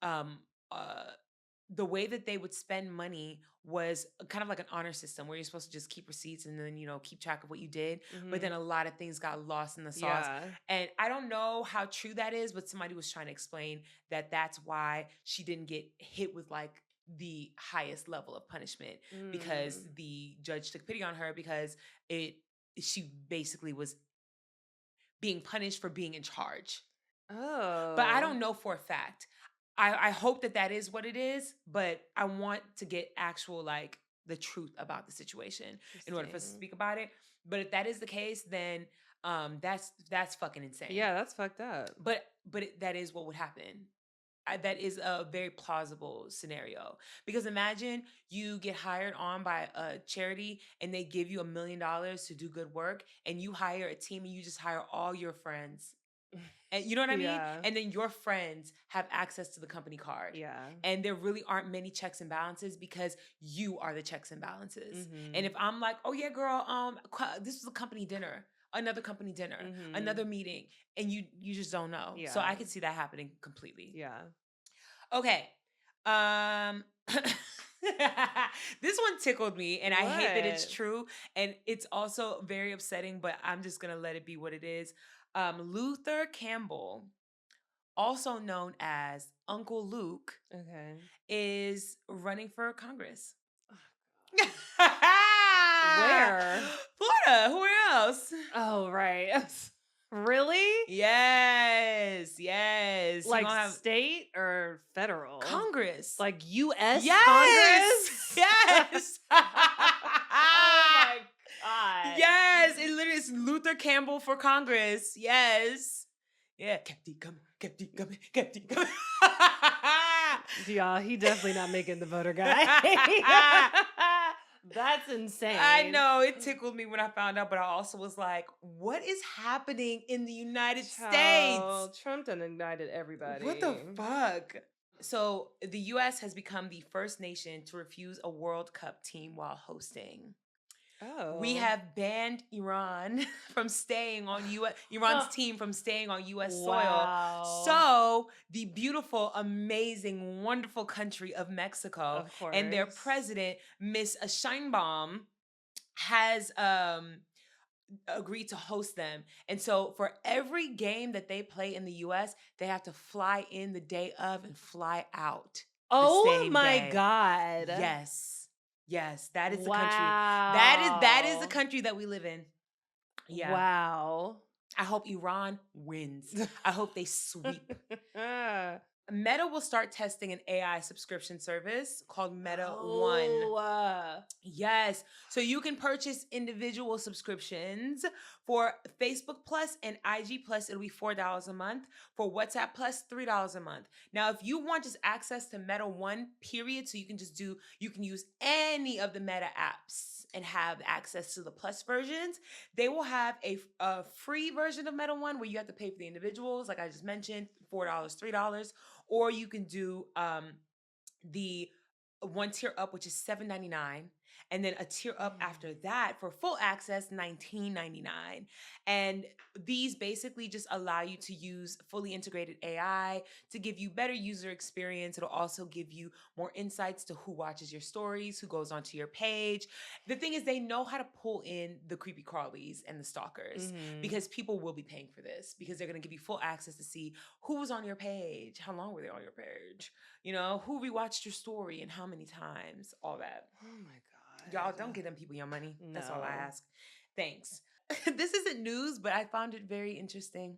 um the way that they would spend money was kind of like an honor system where you're supposed to just keep receipts and then, keep track of what you did. But then a lot of things got lost in the sauce. Yeah. And I don't know how true that is, but somebody was trying to explain that that's why she didn't get hit with the highest level of punishment, because the judge took pity on her because she basically was being punished for being in charge. Oh. But I don't know for a fact. I hope that is what it is, but I want to get actual the truth about the situation in order for us to speak about it. But if that is the case, then that's fucking insane. Yeah, that's fucked up. But that is what would happen. That is a very plausible scenario, because imagine you get hired on by a charity and they give you $1 million to do good work, and you hire a team and you just hire all your friends. And you know what I mean? Yeah. And then your friends have access to the company card. Yeah. And there really aren't many checks and balances because you are the checks and balances. And if I'm like, "Oh yeah, girl, this was a company dinner, another company dinner, another meeting," and you just don't know. Yeah. So I could see that happening completely. Yeah. Okay. This one tickled me, and I hate that it's true, and it's also very upsetting, but I'm just gonna let it be what it is. Luther Campbell, also known as Uncle Luke, is running for Congress. Where? Florida. Where else? Oh, right. Really? Yes. State or federal? Congress. Like U.S. Yes. Congress? Yes. Oh my God. Yes. It literally is Luther Campbell for Congress. Yes. Yeah. Kept it coming. Yeah, he definitely not making the voter guy. That's insane. I know. It tickled me when I found out, but I also was like, what is happening in the United States? Trump done ignited everybody. What the fuck? So the U.S. has become the first nation to refuse a World Cup team while hosting. Oh. We have banned Iran from staying on Iran's team from staying on U.S. soil. So the beautiful, amazing, wonderful country of Mexico and their president, Miss Sheinbaum, has agreed to host them. And so for every game that they play in the U.S., they have to fly in the day of and fly out. Oh my God. Yes, that is the country. That is the country that we live in. Yeah. Wow. I hope Iran wins. I hope they sweep. Meta will start testing an AI subscription service called Meta One. Yes. So you can purchase individual subscriptions for Facebook Plus and IG Plus. It'll be $4 a month. For WhatsApp Plus, $3 a month. Now, if you want just access to Meta One, period, so you can use any of the Meta apps and have access to the Plus versions, they will have a free version of Meta One where you have to pay for the individuals, like I just mentioned, $4, $3. Or you can do the one tier up, which is $7.99. And then a tier up after that for full access, $19.99. And these basically just allow you to use fully integrated AI to give you better user experience. It'll also give you more insights to who watches your stories, who goes onto your page. The thing is, they know how to pull in the creepy crawlies and the stalkers because people will be paying for this because they're going to give you full access to see who was on your page, how long were they on your page, who rewatched your story and how many times, all that. Oh my God. Y'all, don't give them people your money. That's all I No. ask. Thanks. This isn't news, but I found it very interesting.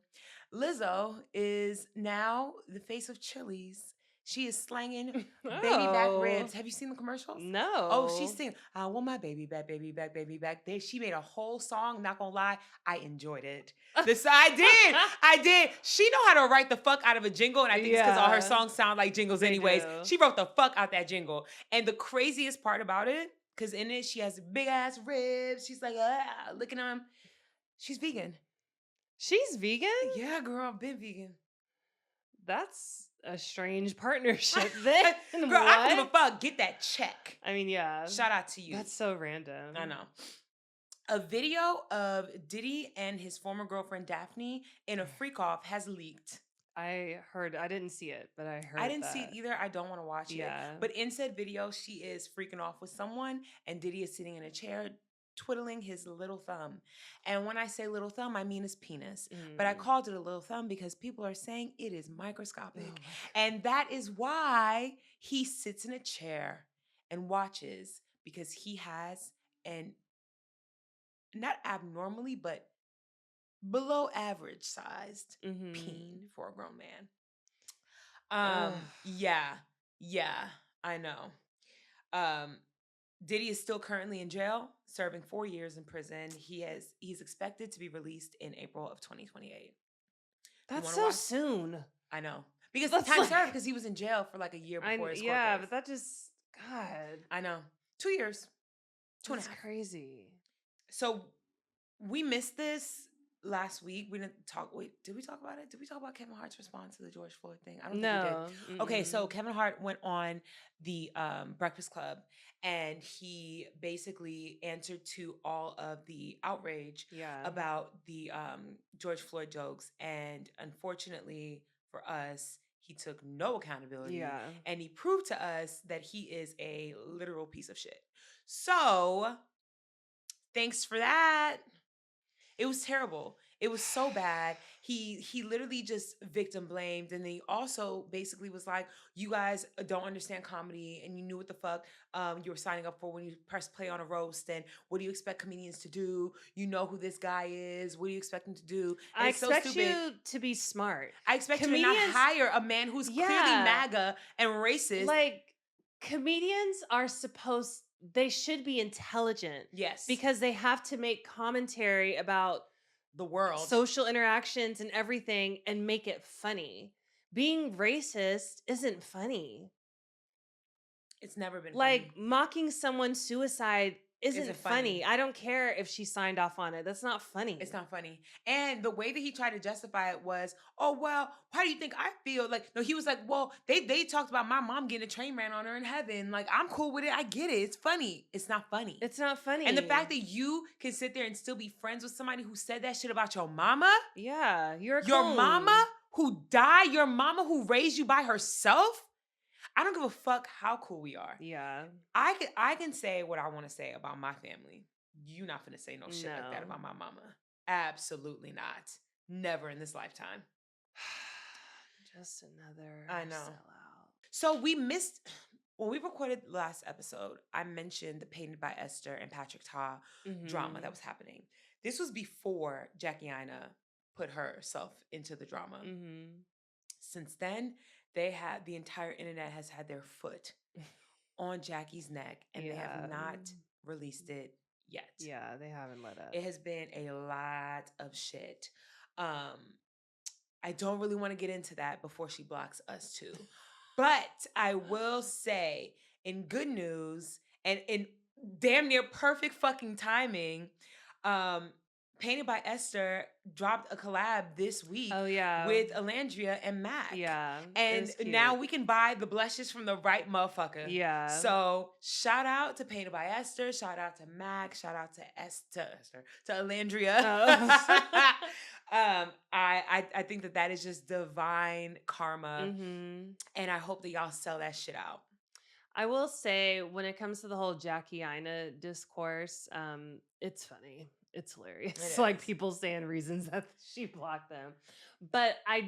Lizzo is now the face of Chili's. She is slanging baby back ribs. Have you seen the commercials? No. Oh, she's singing, I want my baby back, baby back, baby back. She made a whole song. Not gonna lie, I enjoyed it. I did. She know how to write the fuck out of a jingle, and I think it's because all her songs sound like jingles anyways. do. She wrote the fuck out that jingle. And the craziest part about it, because in it, she has big ass ribs. She's like, looking at them. She's vegan. She's vegan? Yeah, girl, I've been vegan. That's a strange partnership then. Girl, I don't give a fuck. Get that check. I mean, yeah. Shout out to you. That's so random. I know. A video of Diddy and his former girlfriend Daphne in a freak off has leaked. I didn't see it, but I heard I didn't see it either. I don't want to watch it. But in said video, she is freaking off with someone, and Diddy is sitting in a chair twiddling his little thumb. And when I say little thumb, I mean his penis. But I called it a little thumb because people are saying it is microscopic. And that is why he sits in a chair and watches, because he has an not abnormally, but below average sized peen for a grown man. Yeah, I know. Diddy is still currently in jail, serving 4 years in prison. He's expected to be released in April of 2028. That's so soon. I know. Because the time served, because he was in jail for like a year before his court case. But that just, God. I know. 2 years. 2.5. That's crazy. So we missed this last week. We didn't talk. Wait, did we talk about it? Did we talk about Kevin Hart's response to the George Floyd thing? I don't think we did. Okay, so Kevin Hart went on the Breakfast Club, and he basically answered to all of the outrage about the George Floyd jokes. And unfortunately for us, he took no accountability. And he proved to us that he is a literal piece of shit. So thanks for that. It was terrible. It was so bad. He literally just victim blamed. And then he also basically was like, you guys don't understand comedy, and you knew what the fuck you were signing up for when you press play on a roast. And what do you expect comedians to do? You know who this guy is. What do you expect him to do? And I expect you to be smart. I expect you to not hire a man who's clearly MAGA and racist. Like, comedians are they should be intelligent. Yes. Because they have to make commentary about the world, social interactions and everything, and make it funny. Being racist isn't funny. It's never been like funny. Mocking someone's suicide isn't funny. I don't care if she signed off on it. That's not funny. It's not funny. And the way that he tried to justify it was, oh, well, how do you think I feel? Like, no, he was like, well, they talked about my mom getting a train ran on her in heaven. Like, I'm cool with it. I get it. It's funny. It's not funny. It's not funny. And the fact that you can sit there and still be friends with somebody who said that shit about your mama. Yeah, your mama who died, your mama who raised you by herself. I don't give a fuck how cool we are. Yeah. I can say what I want to say about my family. You're not finna say no shit like that about my mama. Absolutely not. Never in this lifetime. Just another sellout. So we missed, when we recorded last episode, I mentioned the Painted by Ester and Patrick Ta drama that was happening. This was before Jackie Aina put herself into the drama. Since then, the entire internet has had their foot on Jackie's neck, and they have not released it yet. Yeah, they haven't let up. It has been a lot of shit. I don't really want to get into that before she blocks us too. But I will say, in good news and in damn near perfect fucking timing, Painted by Esther dropped a collab this week Oh yeah. with Alandria and Mac. Yeah. It And was cute. now we can buy the blushes from the right motherfucker. Yeah. So shout out to Painted by Esther. Shout out to Mac. Shout out to to Alandria. Oh. I think that is just divine karma. Mm-hmm. And I hope that y'all sell that shit out. I will say, when it comes to the whole Jackie Ina discourse, it's funny. It's hilarious. It Like is. people saying reasons that she blocked them. But I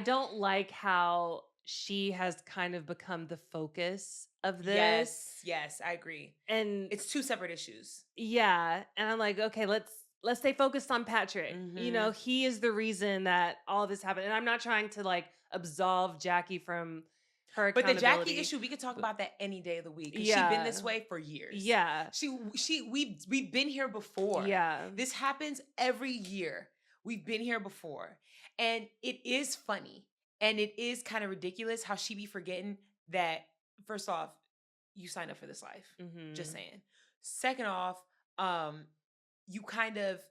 don't like how she has kind of become the focus of this. Yes, I agree. And It's two separate issues. yeah, and I'm like, okay, let's stay focused on Patrick. You know, he is the reason that all this happened. And I'm not trying to like absolve Jackie from her But the accountability. Jackie issue, we could talk about that any day of the week. Yeah. She's been this way for years. Yeah. We've been here before. Yeah. This happens every year. We've been here before. And it is funny. And it is kind of ridiculous how she be forgetting that, first off, you signed up for this life. Mhm. Just saying. Second off, you kind of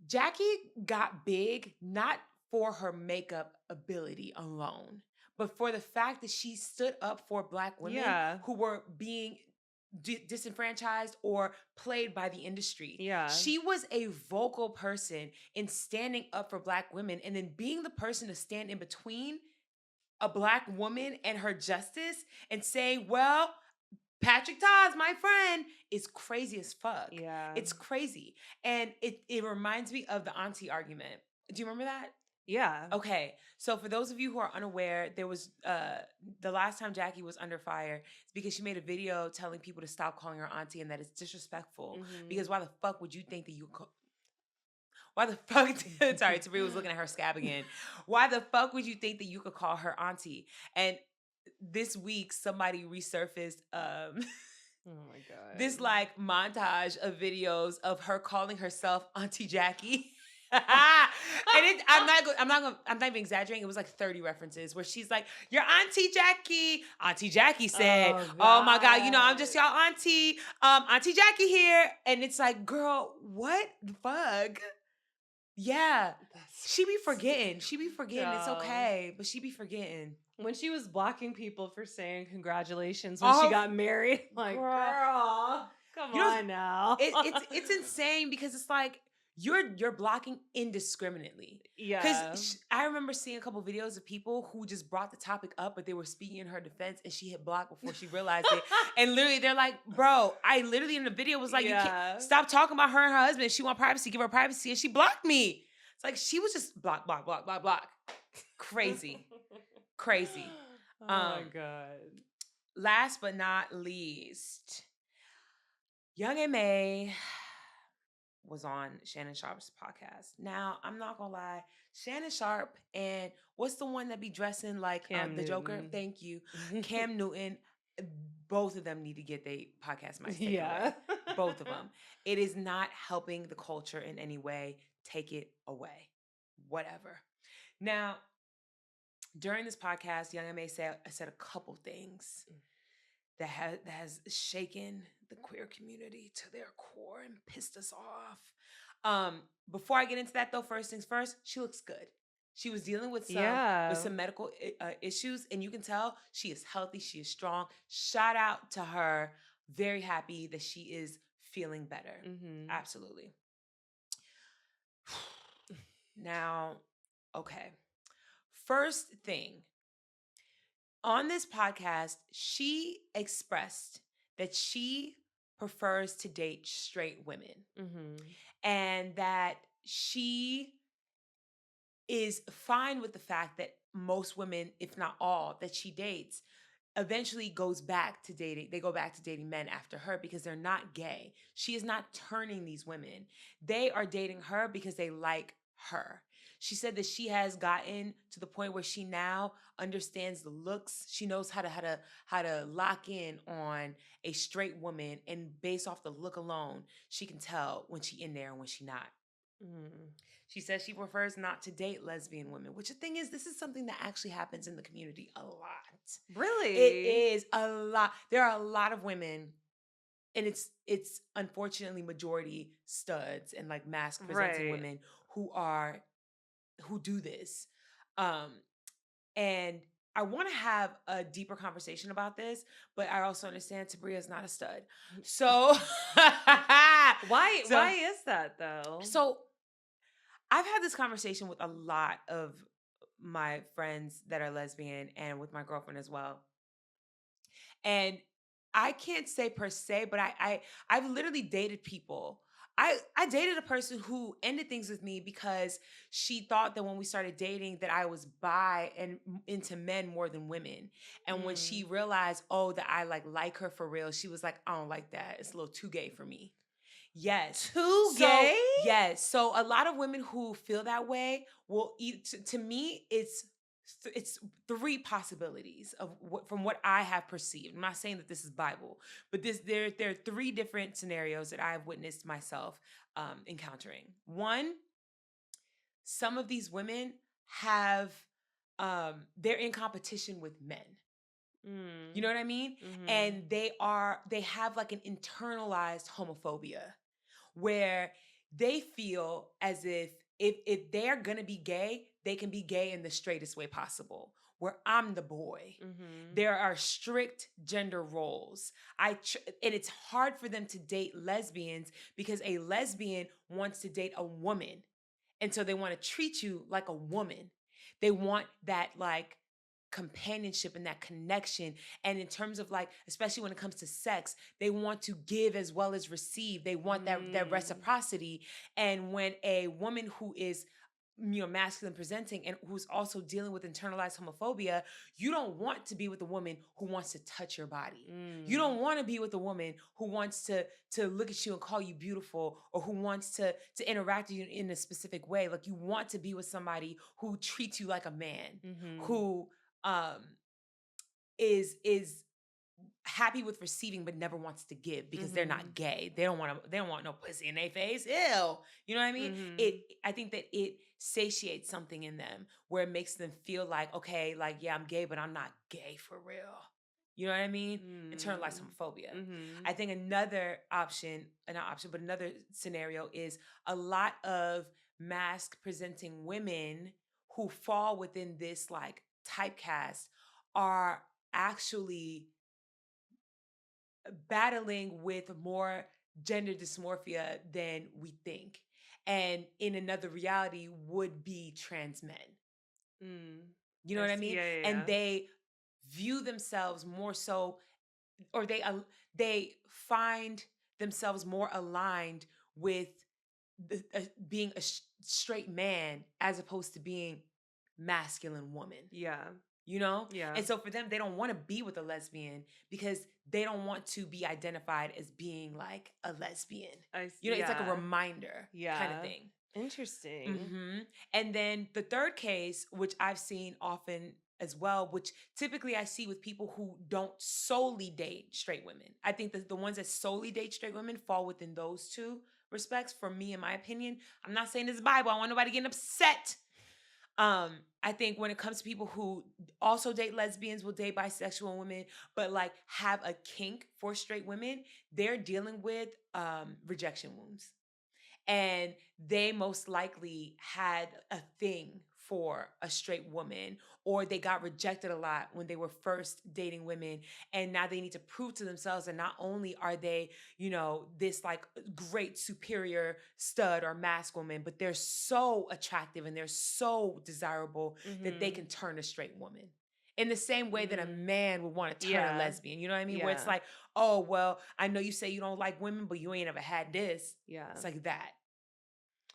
Jackie got big not for her makeup ability alone, but for the fact that she stood up for Black women Yeah. who were being disenfranchised or played by the industry. Yeah. She was a vocal person in standing up for Black women and then being the person to stand in between a Black woman and her justice and say, well, Patrick Todd's my friend, is crazy as fuck. Yeah. It's crazy. And it reminds me of the auntie argument. Do you remember that? Yeah. Okay. So for those of you who are unaware, there was the last time Jackie was under fire, it's because she made a video telling people to stop calling her auntie and that it's disrespectful. Mhm. Because why the fuck would you think that why the fuck sorry, Tabria was looking at her scab again. Why the fuck would you think that you could call her auntie? And this week somebody resurfaced Oh my god. this like montage of videos of her calling herself Auntie Jackie. And I'm not even exaggerating. It was like 30 references where she's like, "Your Auntie Jackie." Auntie Jackie said, "Oh my God, you know, I'm just y'all auntie. Auntie Jackie here." And it's like, girl, what the fuck? Yeah. She be forgetting. She be forgetting. It's No. okay. But she be forgetting. When she was blocking people for saying congratulations when Oh, she got married, like, girl. come You know, on now. It's insane because it's like you're blocking indiscriminately. yeah. Because I remember seeing a couple videos of people who just brought the topic up, but they were speaking in her defense, and she hit block before she realized it. And literally, they're like, "Bro, I literally in the video was like, you can't stop talking about her and her husband. She want privacy, give her privacy, and she blocked me." It's like she was just block. Crazy, crazy. Oh my god. Last but not least, Young M.A. was on Shannon Sharpe's podcast. Now, I'm not gonna lie, Shannon Sharpe and what's the one that be dressing like the Joker? Newton. Thank you. Cam Newton, both of them need to get their podcast mics taken Yeah. away. Both of them. It is not helping the culture in any way. Take it away. Whatever. Now, during this podcast, Young M.A. said a couple things that has shaken the queer community to their core and pissed us off. Before I get into that though, first things first, she looks good. She was dealing with some medical issues, and you can tell she is healthy, she is strong. Shout out to her. Very happy that she is feeling better. Mhm. Absolutely. Now, okay. First thing, on this podcast, she expressed that she prefers to date straight women Mhm. and that she is fine with the fact that most women, if not all, that she dates eventually goes back to dating. They go back to dating men after her because they're not gay. She is not turning these women. They are dating her because they like her. She said that she has gotten to the point where she now understands the looks. She knows how to lock in on a straight woman, and based off the look alone, she can tell when she in there and when she not. She says she prefers not to date lesbian women, which the thing is, this is something that actually happens in the community a lot. Really? It is a lot. There are a lot of women and it's unfortunately majority studs and like mask presenting Right. women who do this. Um, and I want to have a deeper conversation about this, but I also understand Tabria is not a stud. So, Why so, why is that though? so I've had this conversation with a lot of my friends that are lesbian and with my girlfriend as well. And I can't say per se, but I've literally dated people. I dated a person who ended things with me because she thought that when we started dating that I was bi and into men more than women. And when she Mm. realized, oh, that I like her for real, she was like, I don't like that. It's a little too gay for me. Yes. Too So, gay? yes. So a lot of women who feel that way will to me it's three possibilities of from what I have perceived. I'm not saying that this is Bible, but there are three different scenarios that I've witnessed myself encountering. One, some of these women have they're in competition with men. You know Mm. what I mean? Mhm. And they have like an internalized homophobia where they feel as if they're gonna be gay, they can be gay in the straightest way possible. Where I'm the boy, Mhm. there are strict gender roles. And it's hard for them to date lesbians because a lesbian wants to date a woman, and so they want to treat you like a woman. They want that like companionship and that connection. And in terms of like, especially when it comes to sex, they want to give as well as receive. They want that Mm. reciprocity. And when a woman who is masculine presenting and who's also dealing with internalized homophobia, you don't want to be with a woman who wants to touch your body. You Mm. don't want to be with a woman who wants to look at you and call you beautiful, or who wants to interact with you in a specific way. Like, you want to be with somebody who treats you like a man, Mhm. who um is happy with receiving but never wants to give because they're Mhm. not gay. They don't want no pussy in their face. Ew. You know what I mean? Mhm. I think that it satiates something in them where it makes them feel like, okay, like, yeah, I'm gay, but I'm not gay for real. You know what I mean? Internalized Mm. homophobia. Mhm. I think another option, not option, but another scenario is a lot of mask presenting women who fall within this like typecast are actually battling with more gender dysmorphia than we think. And in another reality would be trans men. Mm. You know I what I see. mean? Yeah, yeah, And yeah. they view themselves more so, or they find themselves more aligned with being a straight man as opposed to being masculine woman. Yeah. You know? Yeah. And so for them, they don't want to be with a lesbian because they don't want to be identified as being like a lesbian. It's like a Yeah. reminder kind of Yeah. thing. Interesting. And then the third case, which I've seen often as well, which typically I see with people who don't solely date straight women. I think that the ones that solely date straight women fall within those two respects, for me, in my opinion. I'm not saying this is Bible. I want nobody getting upset. I think when it comes to people who also date lesbians, will date bisexual women, but like have a kink for straight women, they're dealing with rejection wounds. And they most likely had a thing for a straight woman, or they got rejected a lot when they were first dating women, and now they need to prove to themselves that not only are they, this like great superior stud or mask woman, but they're so attractive and they're so desirable that they Mhm. can turn a straight woman in the same way that a Mm. man would want to turn a Yeah. lesbian. You know what I mean? Where it's Yeah. like, oh, well, I know you say you don't like women, but you ain't ever had this. Yeah. It's like that.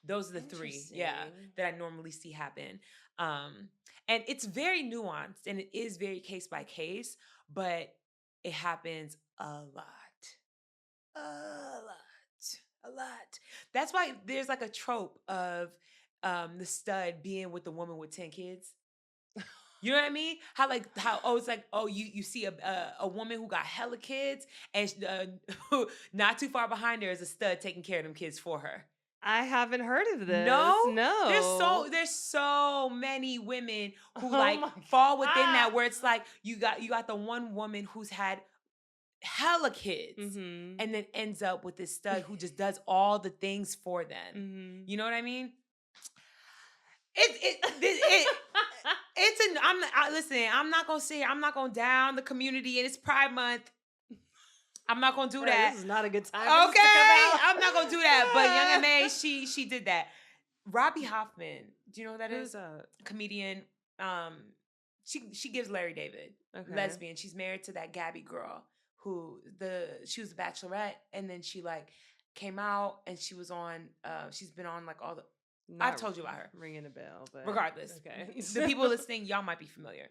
Those are the three, yeah, Interesting. that I normally see happen. Um, and it's very nuanced and it is very case by case, but it happens a lot. A lot. A lot. That's why there's like a trope of the stud being with the woman with 10 kids. You know what I mean? It's like, oh, you see a woman who got hella kids, and not too far behind her is a stud taking care of them kids for her. I haven't heard of this. No, No. there's so many women who Oh like my fall within god. that, where it's like you got the one woman who's had hella kids, and then ends up with this stud who just does all the things for them. You know what I mean? Listen, I'm not gonna say I'm not gonna down the community and it's Pride Month. I'm not gonna do that. This is not a good time. Okay, I'm not gonna do that. But Young M.A, she did that. Robbie Hoffman, do you know who that is? Who's that? Comedian. She gives Larry David. Okay. Lesbian. She's married to that Gabby girl who she was the Bachelorette, and then she like came out and she was on. She's been on like all the. I've told you about her. Ringing a bell, but regardless, okay. The people listening, y'all might be familiar.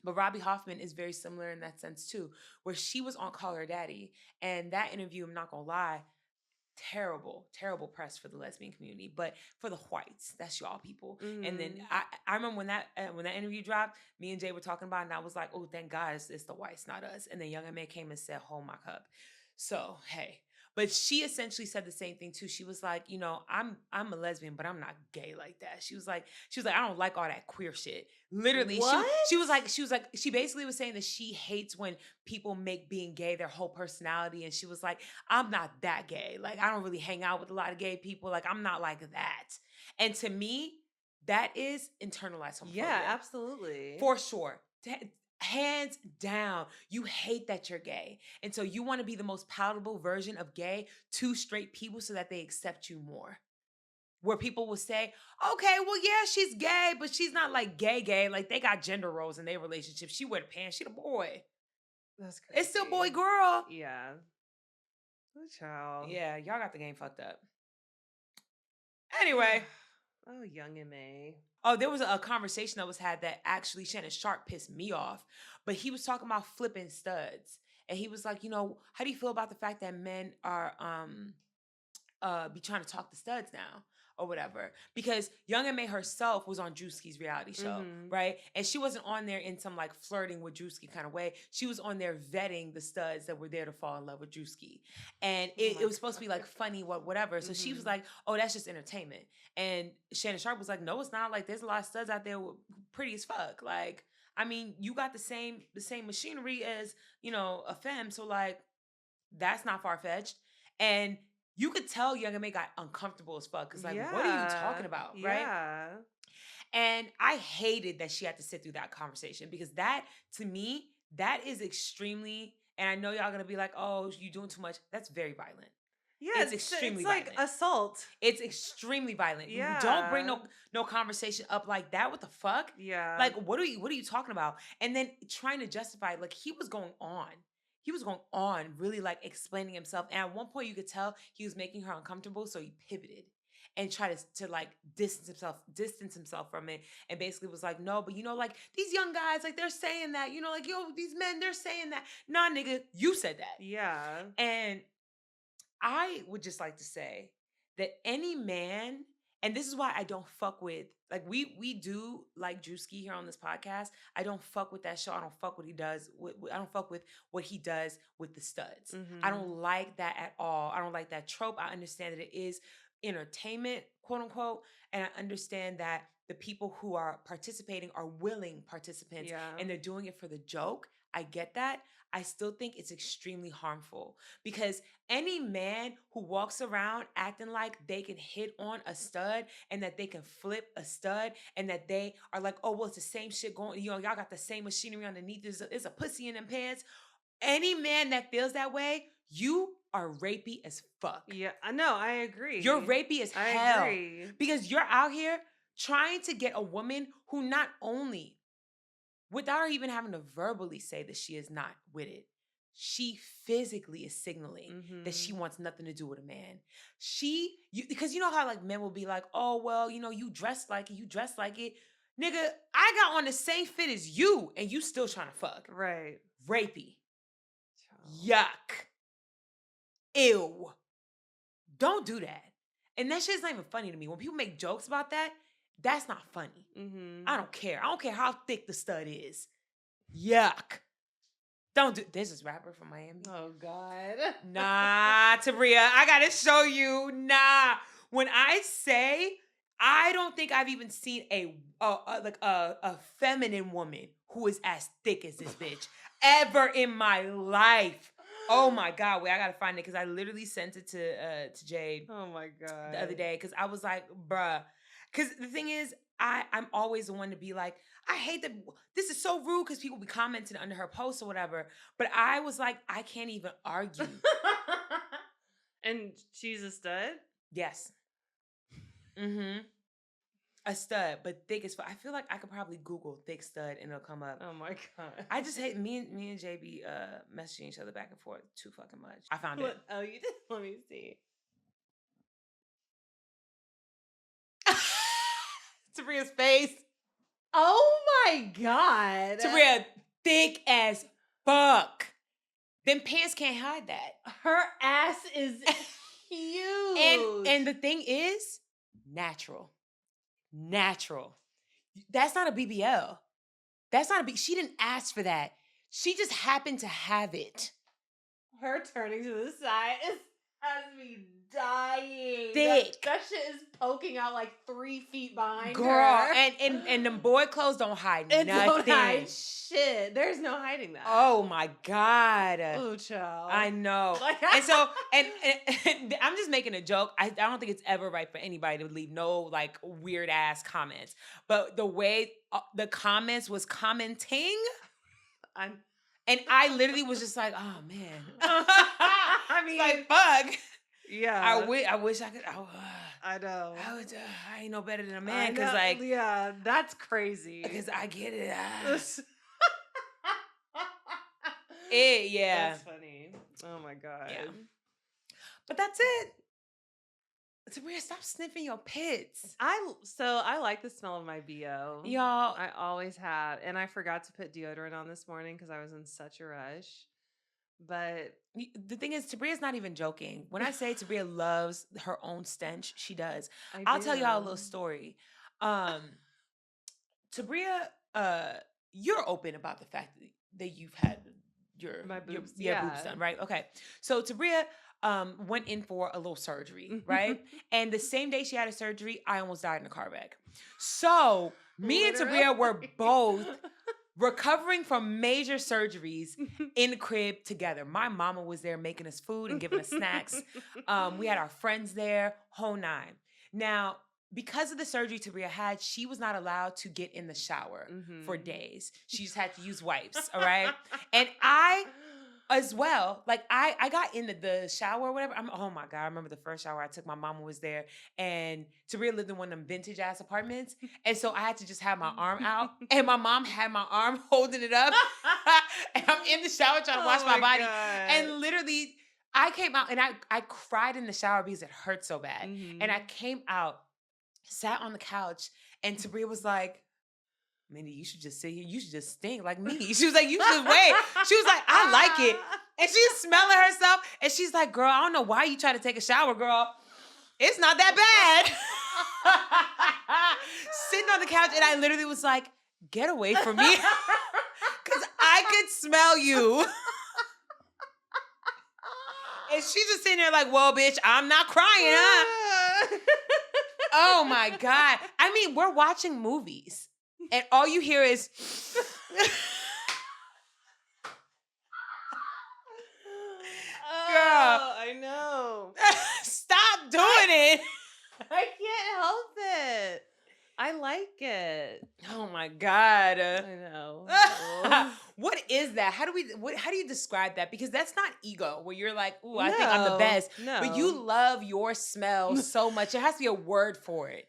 But Robbie Hoffman is very similar in that sense too, where she was on Call Her Daddy, and that interview, I'm not gonna lie, terrible press for the lesbian community, but for the whites, that's y'all people. And then I remember when that interview dropped, me and Jay were talking about it, and I was like, oh, thank God it's the whites, not us. And then Young M.A came and said, hold my cup. So hey. But she essentially said the same thing too. She was like, you know, I'm a lesbian, but I'm not gay like that. She was like, I don't like all that queer shit. Literally, what? She basically was saying that she hates when people make being gay their whole personality. And she was like, I'm not that gay. Like, I don't really hang out with a lot of gay people. Like, I'm not like that. And to me, that is internalized homophobia. Yeah, absolutely. For sure. Hands down, you hate that you're gay. And so you want to be the most palatable version of gay to straight people so that they accept you more. Where people will say, okay, well, yeah, she's gay, but she's not like gay. Like they got gender roles in their relationship. She wear the pants, she the boy. That's crazy. It's still boy, girl. Yeah. Good child. Yeah, y'all got the game fucked up. Anyway. Oh, Young M.A. Oh, there was a conversation that was had that actually Shannon Sharpe pissed me off. But he was talking about flipping studs. And he was like, you know, how do you feel about the fact that men are be trying to talk to studs now or whatever? Because Young M.A herself was on Drewski's reality show, right? And she wasn't on there in some like flirting with Drewski kind of way. She was on there vetting the studs that were there to fall in love with Drewski. And it was supposed to be like funny, whatever. So she was like, oh, that's just entertainment. And Shannon Sharpe was like, no, it's not. Like, there's a lot of studs out there pretty as fuck. Like, I mean, you got the same machinery as, you know, a femme. So like, that's not far-fetched. And you could tell Young M.A got uncomfortable as fuck. Cause like, what are you talking about? Right? Yeah. And I hated that she had to sit through that conversation because that, to me, that is extremely, and I know y'all gonna be like, oh, you doing too much. That's very violent. Yeah, it's extremely like violent. assault. It's extremely violent. Yeah. Don't bring no conversation up like that. What the fuck? Yeah. Like, what are you talking about? And then trying to justify, like, he was going on. He was going on, really like explaining himself. And at one point you could tell he was making her uncomfortable. So he pivoted and tried to like distance himself from it. And basically was like, no, but you know, like these young guys, like they're saying that, you know, like, yo, these men, they're saying that. Nah, nigga, you said that. Yeah. And I would just like to say that any man, and this is why I don't fuck with, like we do like Drewski here on this podcast. I don't fuck with that show. I don't fuck what he does. I don't fuck with what he does with the studs. I don't like that at all. I don't like that trope. I understand that it is entertainment, quote unquote. And I understand that the people who are participating are willing participants and they're doing it for the joke. I get that. I still think it's extremely harmful because any man who walks around acting like they can hit on a stud and that they can flip a stud and that they are like, oh, well, it's the same shit going, you know, y'all got the same machinery underneath. There's a pussy in them pants. Any man that feels that way, you are rapey as fuck. Yeah, I know. I agree. You're rapey as hell. I agree. Because you're out here trying to get a woman who not only, without her even having to verbally say that she is not with it, she physically is signaling that she wants nothing to do with a man. Because you know how like men will be like, oh, well, you know, you dress like it. Nigga, I got on the same fit as you and you still trying to fuck. Right. Rapey. Yuck. Ew. Don't do that. And that shit's not even funny to me. When people make jokes about that, that's not funny. I don't care. I don't care how thick the stud is. Yuck. Don't do this. Is rapper from Miami. Oh God. Nah, Tabria, I gotta show you. Nah. When I say, I don't think I've even seen a feminine woman who is as thick as this bitch ever in my life. Oh my God, wait, I gotta find it because I literally sent it to Jade Oh my god. the other day because I was like, bruh. Because the thing is, I'm always the one to be like, I hate that this is so rude because people be commenting under her posts or whatever. But I was like, I can't even argue. And she's a stud? Yes. Mm-hmm. A stud, but thick as fuck. I feel like I could probably Google thick stud and it'll come up. Oh my god. I just hate me and JB messaging each other back and forth too fucking much. I found it. Oh, you did? Let me see. Tabria's face. Oh my god. Tabria thick as fuck. Them pants can't hide that. Her ass is huge. And the thing is, natural. Natural. That's not a BBL. That's not she didn't ask for that. She just happened to have it. Her turning to the side has me dying. Thick. That shit is poking out like 3 feet behind Girl, her. and them boy clothes don't hide It nothing. don't hide shit. There's no hiding that. Oh my God. Ooh, child. I know. And so, and I'm just making a joke. I don't think it's ever right for anybody to leave no like weird ass comments. But the way the comments was commenting, and I literally was just like, oh man. I mean, like fuck. Yeah. I wish I could. I know. I ain't no better than a man because like, yeah, that's crazy. because I get it. Yeah. That's funny. Oh my god. Yeah. But that's it. Tabria, stop sniffing your pits. I like the smell of my BO. Y'all. I always have. And I forgot to put deodorant on this morning because I was in such a rush. But the thing is, Tabria's not even joking. When I say Tabria loves her own stench, she does. I I'll do. tell y'all a little story. Tabria, you're open about the fact that you've had your boobs done, right? Okay. So Tabria went in for a little surgery, right? And the same day she had a surgery, I almost died in a car wreck. So me and Tabria were both recovering from major surgeries in the crib together. My mama was there making us food and giving us snacks. We had our friends there, whole nine. Now, because of the surgery Tabria had, she was not allowed to get in the shower for days. She just had to use wipes, all right? And I, as well, like I got in the shower or whatever. Oh my God, I remember the first shower I took, my mama was there, and Tabria lived in one of them vintage ass apartments. And so I had to just have my arm out, and my mom had my arm holding it up. And I'm in the shower trying to wash my body. God. And literally, I came out and I cried in the shower because it hurt so bad. And I came out, sat on the couch, and Tabria was like, Mindy, you should just sit here. You should just stink like me. She was like, you should wait. She was like, I like it. And she's smelling herself. And she's like, girl, I don't know why you try to take a shower, girl. It's not that bad. Sitting on the couch, and I literally was like, get away from me. Because I could smell you. And she's just sitting there like, well, bitch, I'm not crying, huh? Oh, my God. I mean, we're watching movies. And all you hear is... Girl. I know. Stop doing it. I can't help it. I like it. Oh, my God. I know. What is that? How do you describe that? Because that's not ego, where you're like, ooh, I think I'm the best. No. But you love your smell so much. There has to be a word for it.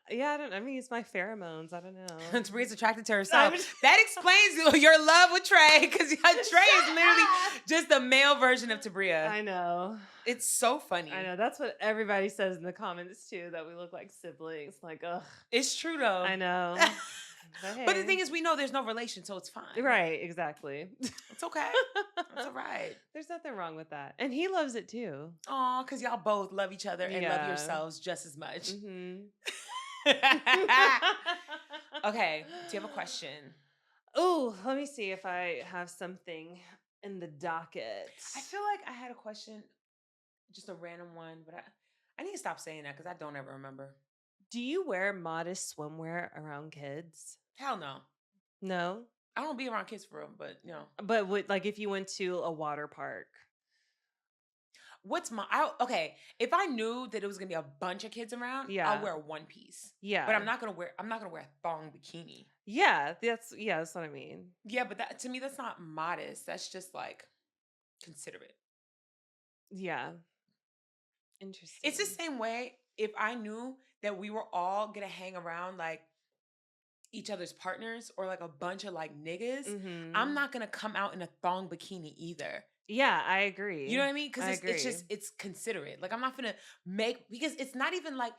Yeah, I mean, it's my pheromones. I don't know. Tabria's attracted to herself. That explains your love with Trey, because Trey is literally just the male version of Tabria. I know. It's so funny. I know. That's what everybody says in the comments, too, that we look like siblings. Like, ugh. It's true, though. I know. But the thing is, we know there's no relation, so it's fine. Right, exactly. It's okay. It's all right. There's nothing wrong with that. And he loves it, too. Aw, because y'all both love each other and love yourselves just as much. Okay, do you have a question? Oh, let me see if I have something in the docket. I feel like I had a question, just a random one, but I need to stop saying that because I don't ever remember. Do you wear modest swimwear around kids? Hell no. No? I don't be around kids for real, but you know. But like if you went to a water park, okay, if I knew that it was gonna be a bunch of kids around, Yeah. I'll wear a one piece. Yeah. But I'm not gonna wear a thong bikini. Yeah, that's what I mean. Yeah, but that to me that's not modest. That's just like considerate. Yeah. Interesting. It's the same way if I knew that we were all gonna hang around like each other's partners or like a bunch of like niggas, I'm not gonna come out in a thong bikini either. Yeah, I agree. You know what I mean? Because I it's just agree. it's considerate. Like I'm not gonna because it's not even like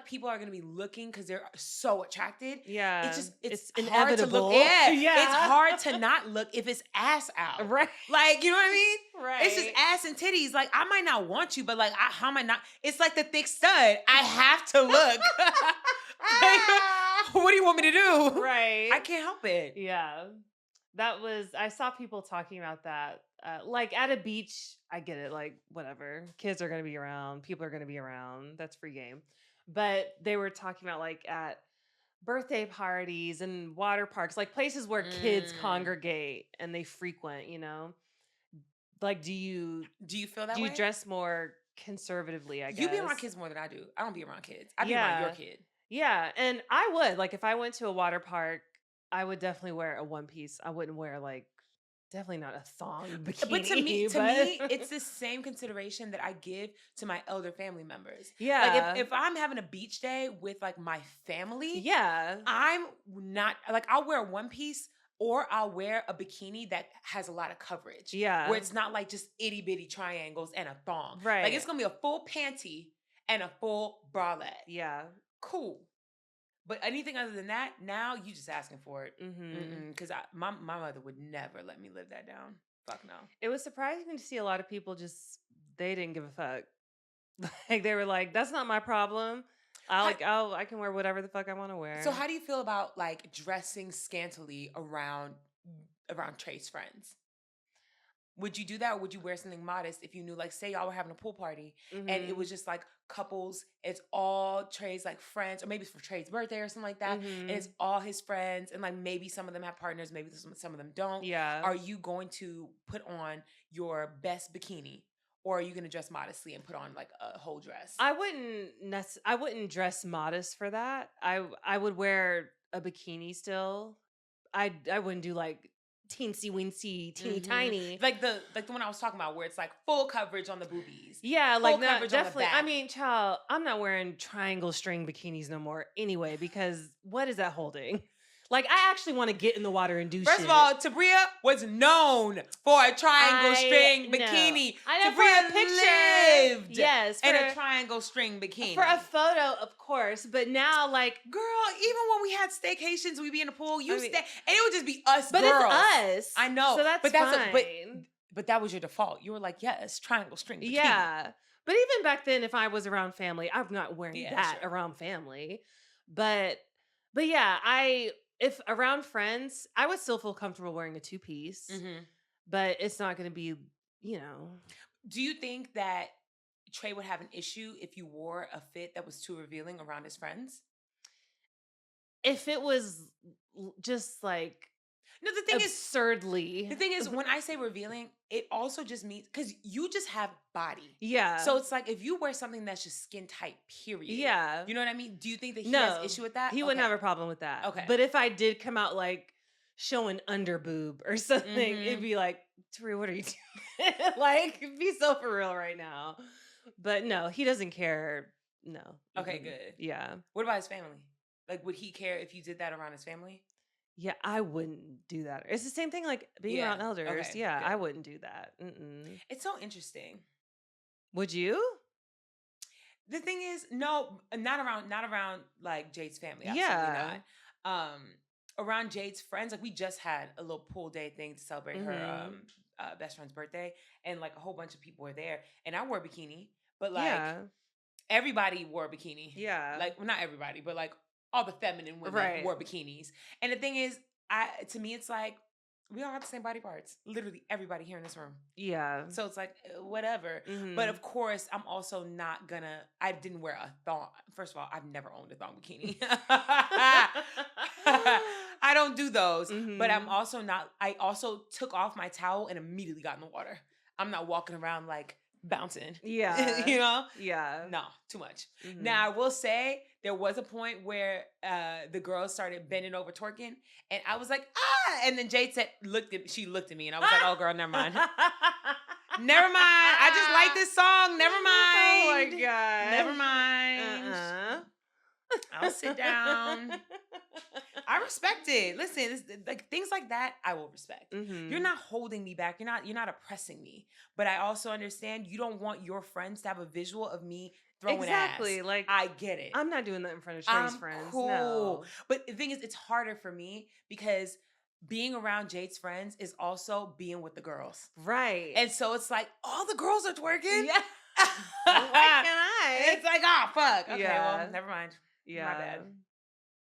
people are gonna be looking because they're so attracted. Yeah. It's just it's It's hard to inevitable. look. Yeah, Yeah. it's hard to not look if it's ass out. Right. Like, you know what I mean? Right. It's just ass and titties. Like, I might not want you, but like, how am I not? It's like the thick stud. I have to look. Like, what do you want me to do? Right. I can't help it. Yeah. I saw people talking about that. Like at a beach, I get it. Like, whatever. Kids are going to be around. People are going to be around. That's free game. But they were talking about like at birthday parties and water parks, like places where kids congregate and they frequent, you know? Like, do you feel that do way? you dress more conservatively, I guess? You be around kids more than I do. I don't be around kids. I be around your kid. Yeah. And I would, like, if I went to a water park, I would definitely wear a one piece. I wouldn't wear like definitely not a thong bikini. But to me, it's the same consideration that I give to my elder family members. Yeah. Like if I'm having a beach day with like my family, yeah. I'm not like I'll wear a one piece or I'll wear a bikini that has a lot of coverage. Yeah. Where it's not like just itty bitty triangles and a thong. Right. Like it's gonna be a full panty and a full bralette. Yeah. Cool. But anything other than that, now you just asking for it. Because my mother would never let me live that down. Fuck no. It was surprising to see a lot of people they didn't give a fuck. Like they were like, that's not my problem. I can wear whatever the fuck I want to wear. So how do you feel about like dressing scantily around Trey's friends? Would you do that or would you wear something modest if you knew, like, say y'all were having a pool party and it was just like couples, it's all Trey's like friends, or maybe it's for Trey's birthday or something like that, and it's all his friends, and like maybe some of them have partners, maybe some of them don't. Yeah. Are you going to put on your best bikini? Or are you going to dress modestly and put on like a whole dress? I wouldn't dress modest for that. I would wear a bikini still. I wouldn't do like teensy weensy, teeny tiny. Like the one I was talking about where it's like full coverage on the boobies. Yeah, full like no, coverage on the definitely. back. I mean, child, I'm not wearing triangle string bikinis no more anyway, because what is that holding? Like, I actually want to get in the water and do First shit. of all, Tabria was known for a triangle string know. bikini. I know, Tabria for a picture. lived Yes, in a triangle string bikini. For a photo, of course, but now, like, girl, even when we had staycations, we'd be in the pool, and it would just be us but girls. It's us. I know. So that's fine. But that was your default. You were like, yes, triangle string bikini. Yeah. But even back then, if I was around family, I'm not wearing that sure. around family. But yeah, if around friends, I would still feel comfortable wearing a two-piece. But it's not going to be, you know. Do you think that Trey would have an issue if you wore a fit that was too revealing around his friends? If it was just like, no, the thing absurdly. The thing is, when I say revealing, it also just means, because you just have body. Yeah. So it's like, if you wear something that's just skin tight, period. Yeah. You know what I mean? Do you think that he has an issue with that? He wouldn't have a problem with that. Okay. But if I did come out like showing under boob or something, it'd be like, Tari, what are you doing? Like, be so for real right now. But no, he doesn't care. No. Okay, good. Yeah. What about his family? Like, would he care if you did that around his family? Yeah, I wouldn't do that. It's the same thing like being around elders. Okay, yeah, good. I wouldn't do that. It's so interesting. Would you? The thing is, no, not around like Jade's family. Absolutely not. Around Jade's friends, like we just had a little pool day thing to celebrate her best friend's birthday, and like a whole bunch of people were there, and I wore a bikini, but like everybody wore a bikini. Yeah, like well, not everybody, but like all the feminine women wore bikinis. And the thing is, to me, it's like we all have the same body parts. Literally everybody here in this room. Yeah. So it's like whatever. But of course, I'm also not gonna. I didn't wear a thong. First of all, I've never owned a thong bikini. I don't do those. But I'm also not. I also took off my towel and immediately got in the water. I'm not walking around like bouncing. Yeah. You know? Yeah. No, too much. Mhm. Now, I will say there was a point where the girls started bending over twerking, and I was like, ah! And then Jade she looked at me, and I was like, oh, girl, never mind. Never mind. I just like this song. Never mind. Oh my God. Never mind. I'll sit down. I respect it. Listen, like things like that, I will respect. Mhm. You're not holding me back. You're not oppressing me. But I also understand you don't want your friends to have a visual of me throwing Exactly. ass. Like, I get it. I'm not doing that in front of Trey's I'm friends. cool. No. But the thing is, it's harder for me because being around Jade's friends is also being with the girls. Right. And so it's like, all the girls are twerking. Yeah. Why can't I? It's like, oh, fuck. Okay, Yeah. well, never mind. Yeah. My bad.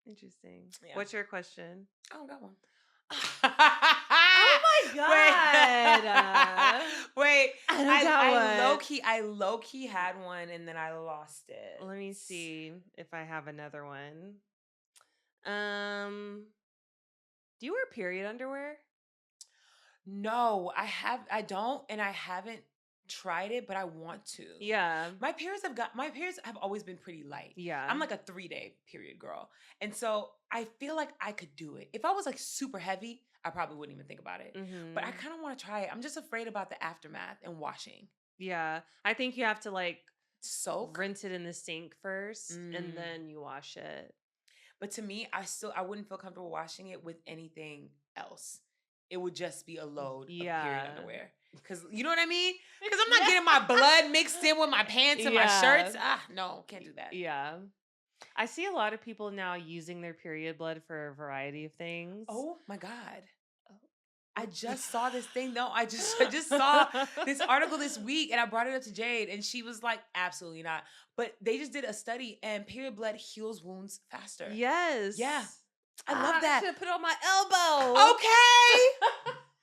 Interesting. Yeah. What's your question? I don't got one. Oh my God. Wait. I don't got one. I low key had one and then I lost it. Let me see if I have another one. Do you wear period underwear? No, I don't, and I haven't tried it, but I want to. Yeah. My periods have always been pretty light. Yeah. I'm like a 3-day period girl. And so I feel like I could do it. If I was like super heavy, I probably wouldn't even think about it. But I kind of want to try it. I'm just afraid about the aftermath and washing. Yeah. I think you have to like soak, rinse it in the sink first, and then you wash it. But to me, I wouldn't feel comfortable washing it with anything else. It would just be a load of period underwear. Because you know what I mean? Because I'm not getting my blood mixed in with my pants and my shirts. No, can't do that. Yeah. I see a lot of people now using their period blood for a variety of things. Oh my God. I just saw this thing. No, I just saw this article this week and I brought it up to Jade and she was like, absolutely not. But they just did a study and period blood heals wounds faster. Yes. Yeah. I love that. I should put it on my elbow. Okay.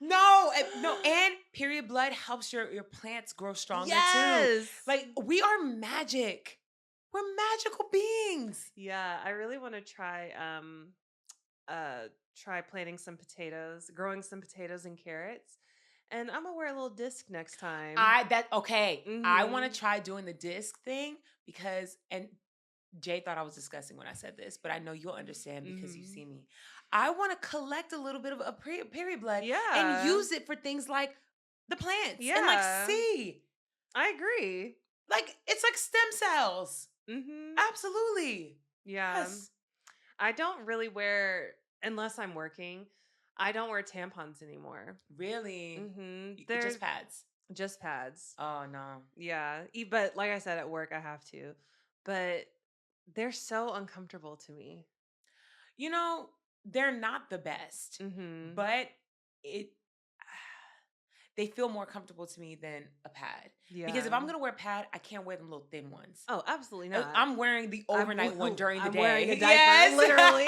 No, and period blood helps your plants grow stronger too. Like we are magic. We're magical beings. Yeah, I really want to try planting some potatoes, growing some potatoes and carrots. And I'm gonna wear a little disc next time. I want to try doing the disc thing and Jay thought I was disgusting when I said this, but I know you'll understand because you see me. I want to collect a little bit of a period blood and use it for things like the plants and like see. I agree. Like it's like stem cells. Absolutely. Yeah. Yes. I don't really wear, unless I'm working, I don't wear tampons anymore. Really? They're just pads. Just pads. Oh no. Yeah. But like I said, at work I have to. But they're so uncomfortable to me. You know, they're not the best, but they feel more comfortable to me than a pad. Yeah. Because if I'm going to wear a pad, I can't wear them little thin ones. Oh, absolutely not. I'm wearing the overnight one during the day. I'm wearing a diaper, literally.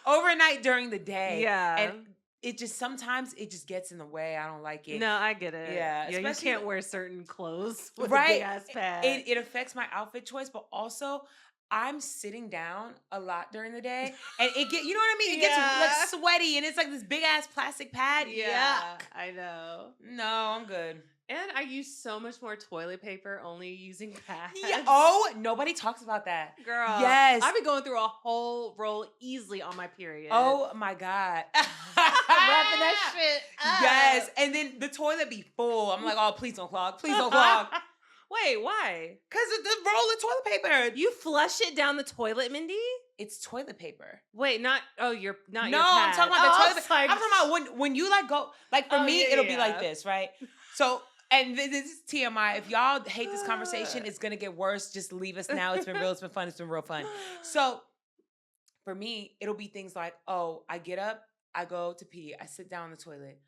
Overnight during the day. Yeah. And it just, sometimes it just gets in the way. I don't like it. No, I get it. Yeah. You can't wear certain clothes with a big ass pad. It affects my outfit choice, but also I'm sitting down a lot during the day and you know what I mean? It gets like sweaty and it's like this big ass plastic pad. Yeah, I know. No, I'm good. And I use so much more toilet paper only using pads. Yeah. Oh, nobody talks about that. Girl. Yes. I've been going through a whole roll easily on my period. Oh my God. Wrapping that shit up. Yes. And then the toilet be full. I'm like, oh, please don't clog. Please don't clog. Wait, why? Because of the roll of toilet paper. You flush it down the toilet, Mindy? It's toilet paper. Wait, not your pad. No, I'm talking about the toilet paper. I'm talking about when you like go, like for me, it'll be like this, right? So, and this is TMI. If y'all hate this conversation, it's going to get worse. Just leave us now. It's been real. It's been fun. It's been real fun. So for me, it'll be things like, oh, I get up, I go to pee, I sit down on the toilet,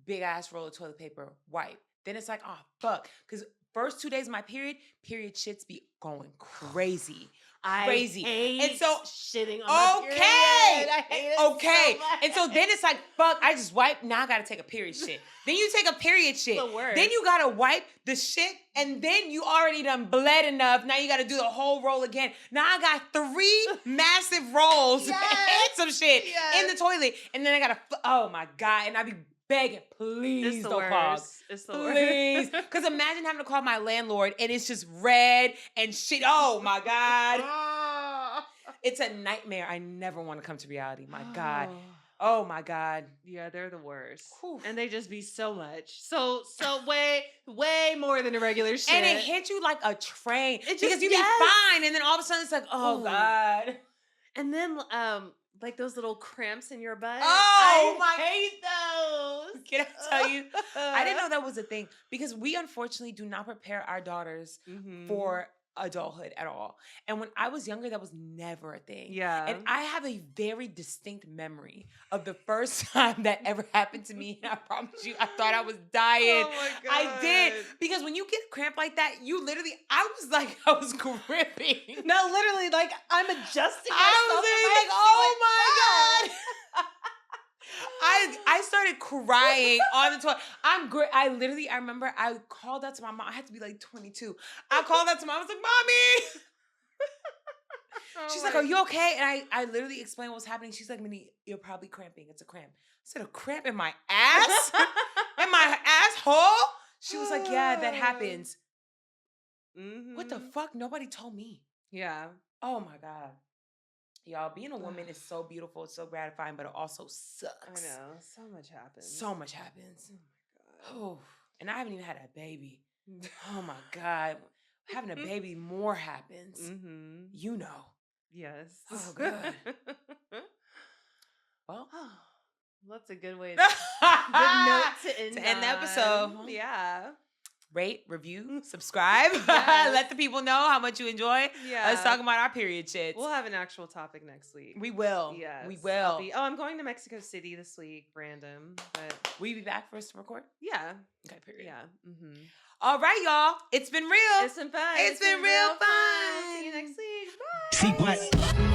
big ass roll of toilet paper, wipe. Then it's like, oh, fuck. Because first 2 days of my period shits be going crazy. Crazy. I hate and so shitting on my period. I hate it so much. And so then it's like, fuck, I just wipe. Now I gotta take a period shit. Then you take a period shit. The worst. Then you gotta wipe the shit, and then you already done bled enough. Now you gotta do the whole roll again. Now I got 3 massive rolls and some shit in the toilet. And then I gotta, oh my God. And I be begging, please It's the don't clog. worst. It's the Please. worst. Because imagine having to call my landlord and it's just red and shit. Oh my God. It's a nightmare. I never want to come to reality. My God. Oh my God. Yeah, they're the worst. Whew. And they just be so much. So way more than a regular shit. And it hit you like a train. It just, because you be fine. And then all of a sudden it's like, oh God. And then like those little cramps in your butt. Oh, I hate those. Can I tell you? I didn't know that was a thing because we unfortunately do not prepare our daughters for adulthood at all. And when I was younger, that was never a thing. Yeah. And I have a very distinct memory of the first time that ever happened to me. And I promise you, I thought I was dying. Oh my God. I did. Because when you get a cramp like that, you literally, I was like, I was gripping. No, literally, like I'm adjusting myself. I was literally like, oh my God. I started crying on the toilet. I remember I called out to my mom. I had to be like 22. I called out to mom. I was like, Mommy. She's like, are you okay? And I literally explained what was happening. She's like, Mindy, you're probably cramping. It's a cramp. I said, a cramp in my ass? In my asshole? She was like, yeah, that happens. What the fuck? Nobody told me. Yeah. Oh my God. Y'all, being a woman is so beautiful, it's so gratifying, but it also sucks. I know. So much happens. So much happens. Oh my God. Oh, and I haven't even had a baby. Oh my God. Having a baby, more happens. You know. Yes. Oh, good. Well, that's a good way. Good note to end the episode. Yeah. Rate, review, subscribe. Yes. Let the people know how much you enjoy us talking about our period shits. We'll have an actual topic next week. We will. Yes. We will. I'm going to Mexico City this week, random. But will you be back for us to record? Yeah. Okay, period. Yeah. All right, y'all. It's been real. It's been fun. It's been real fun. See you next week. Bye. CWatt.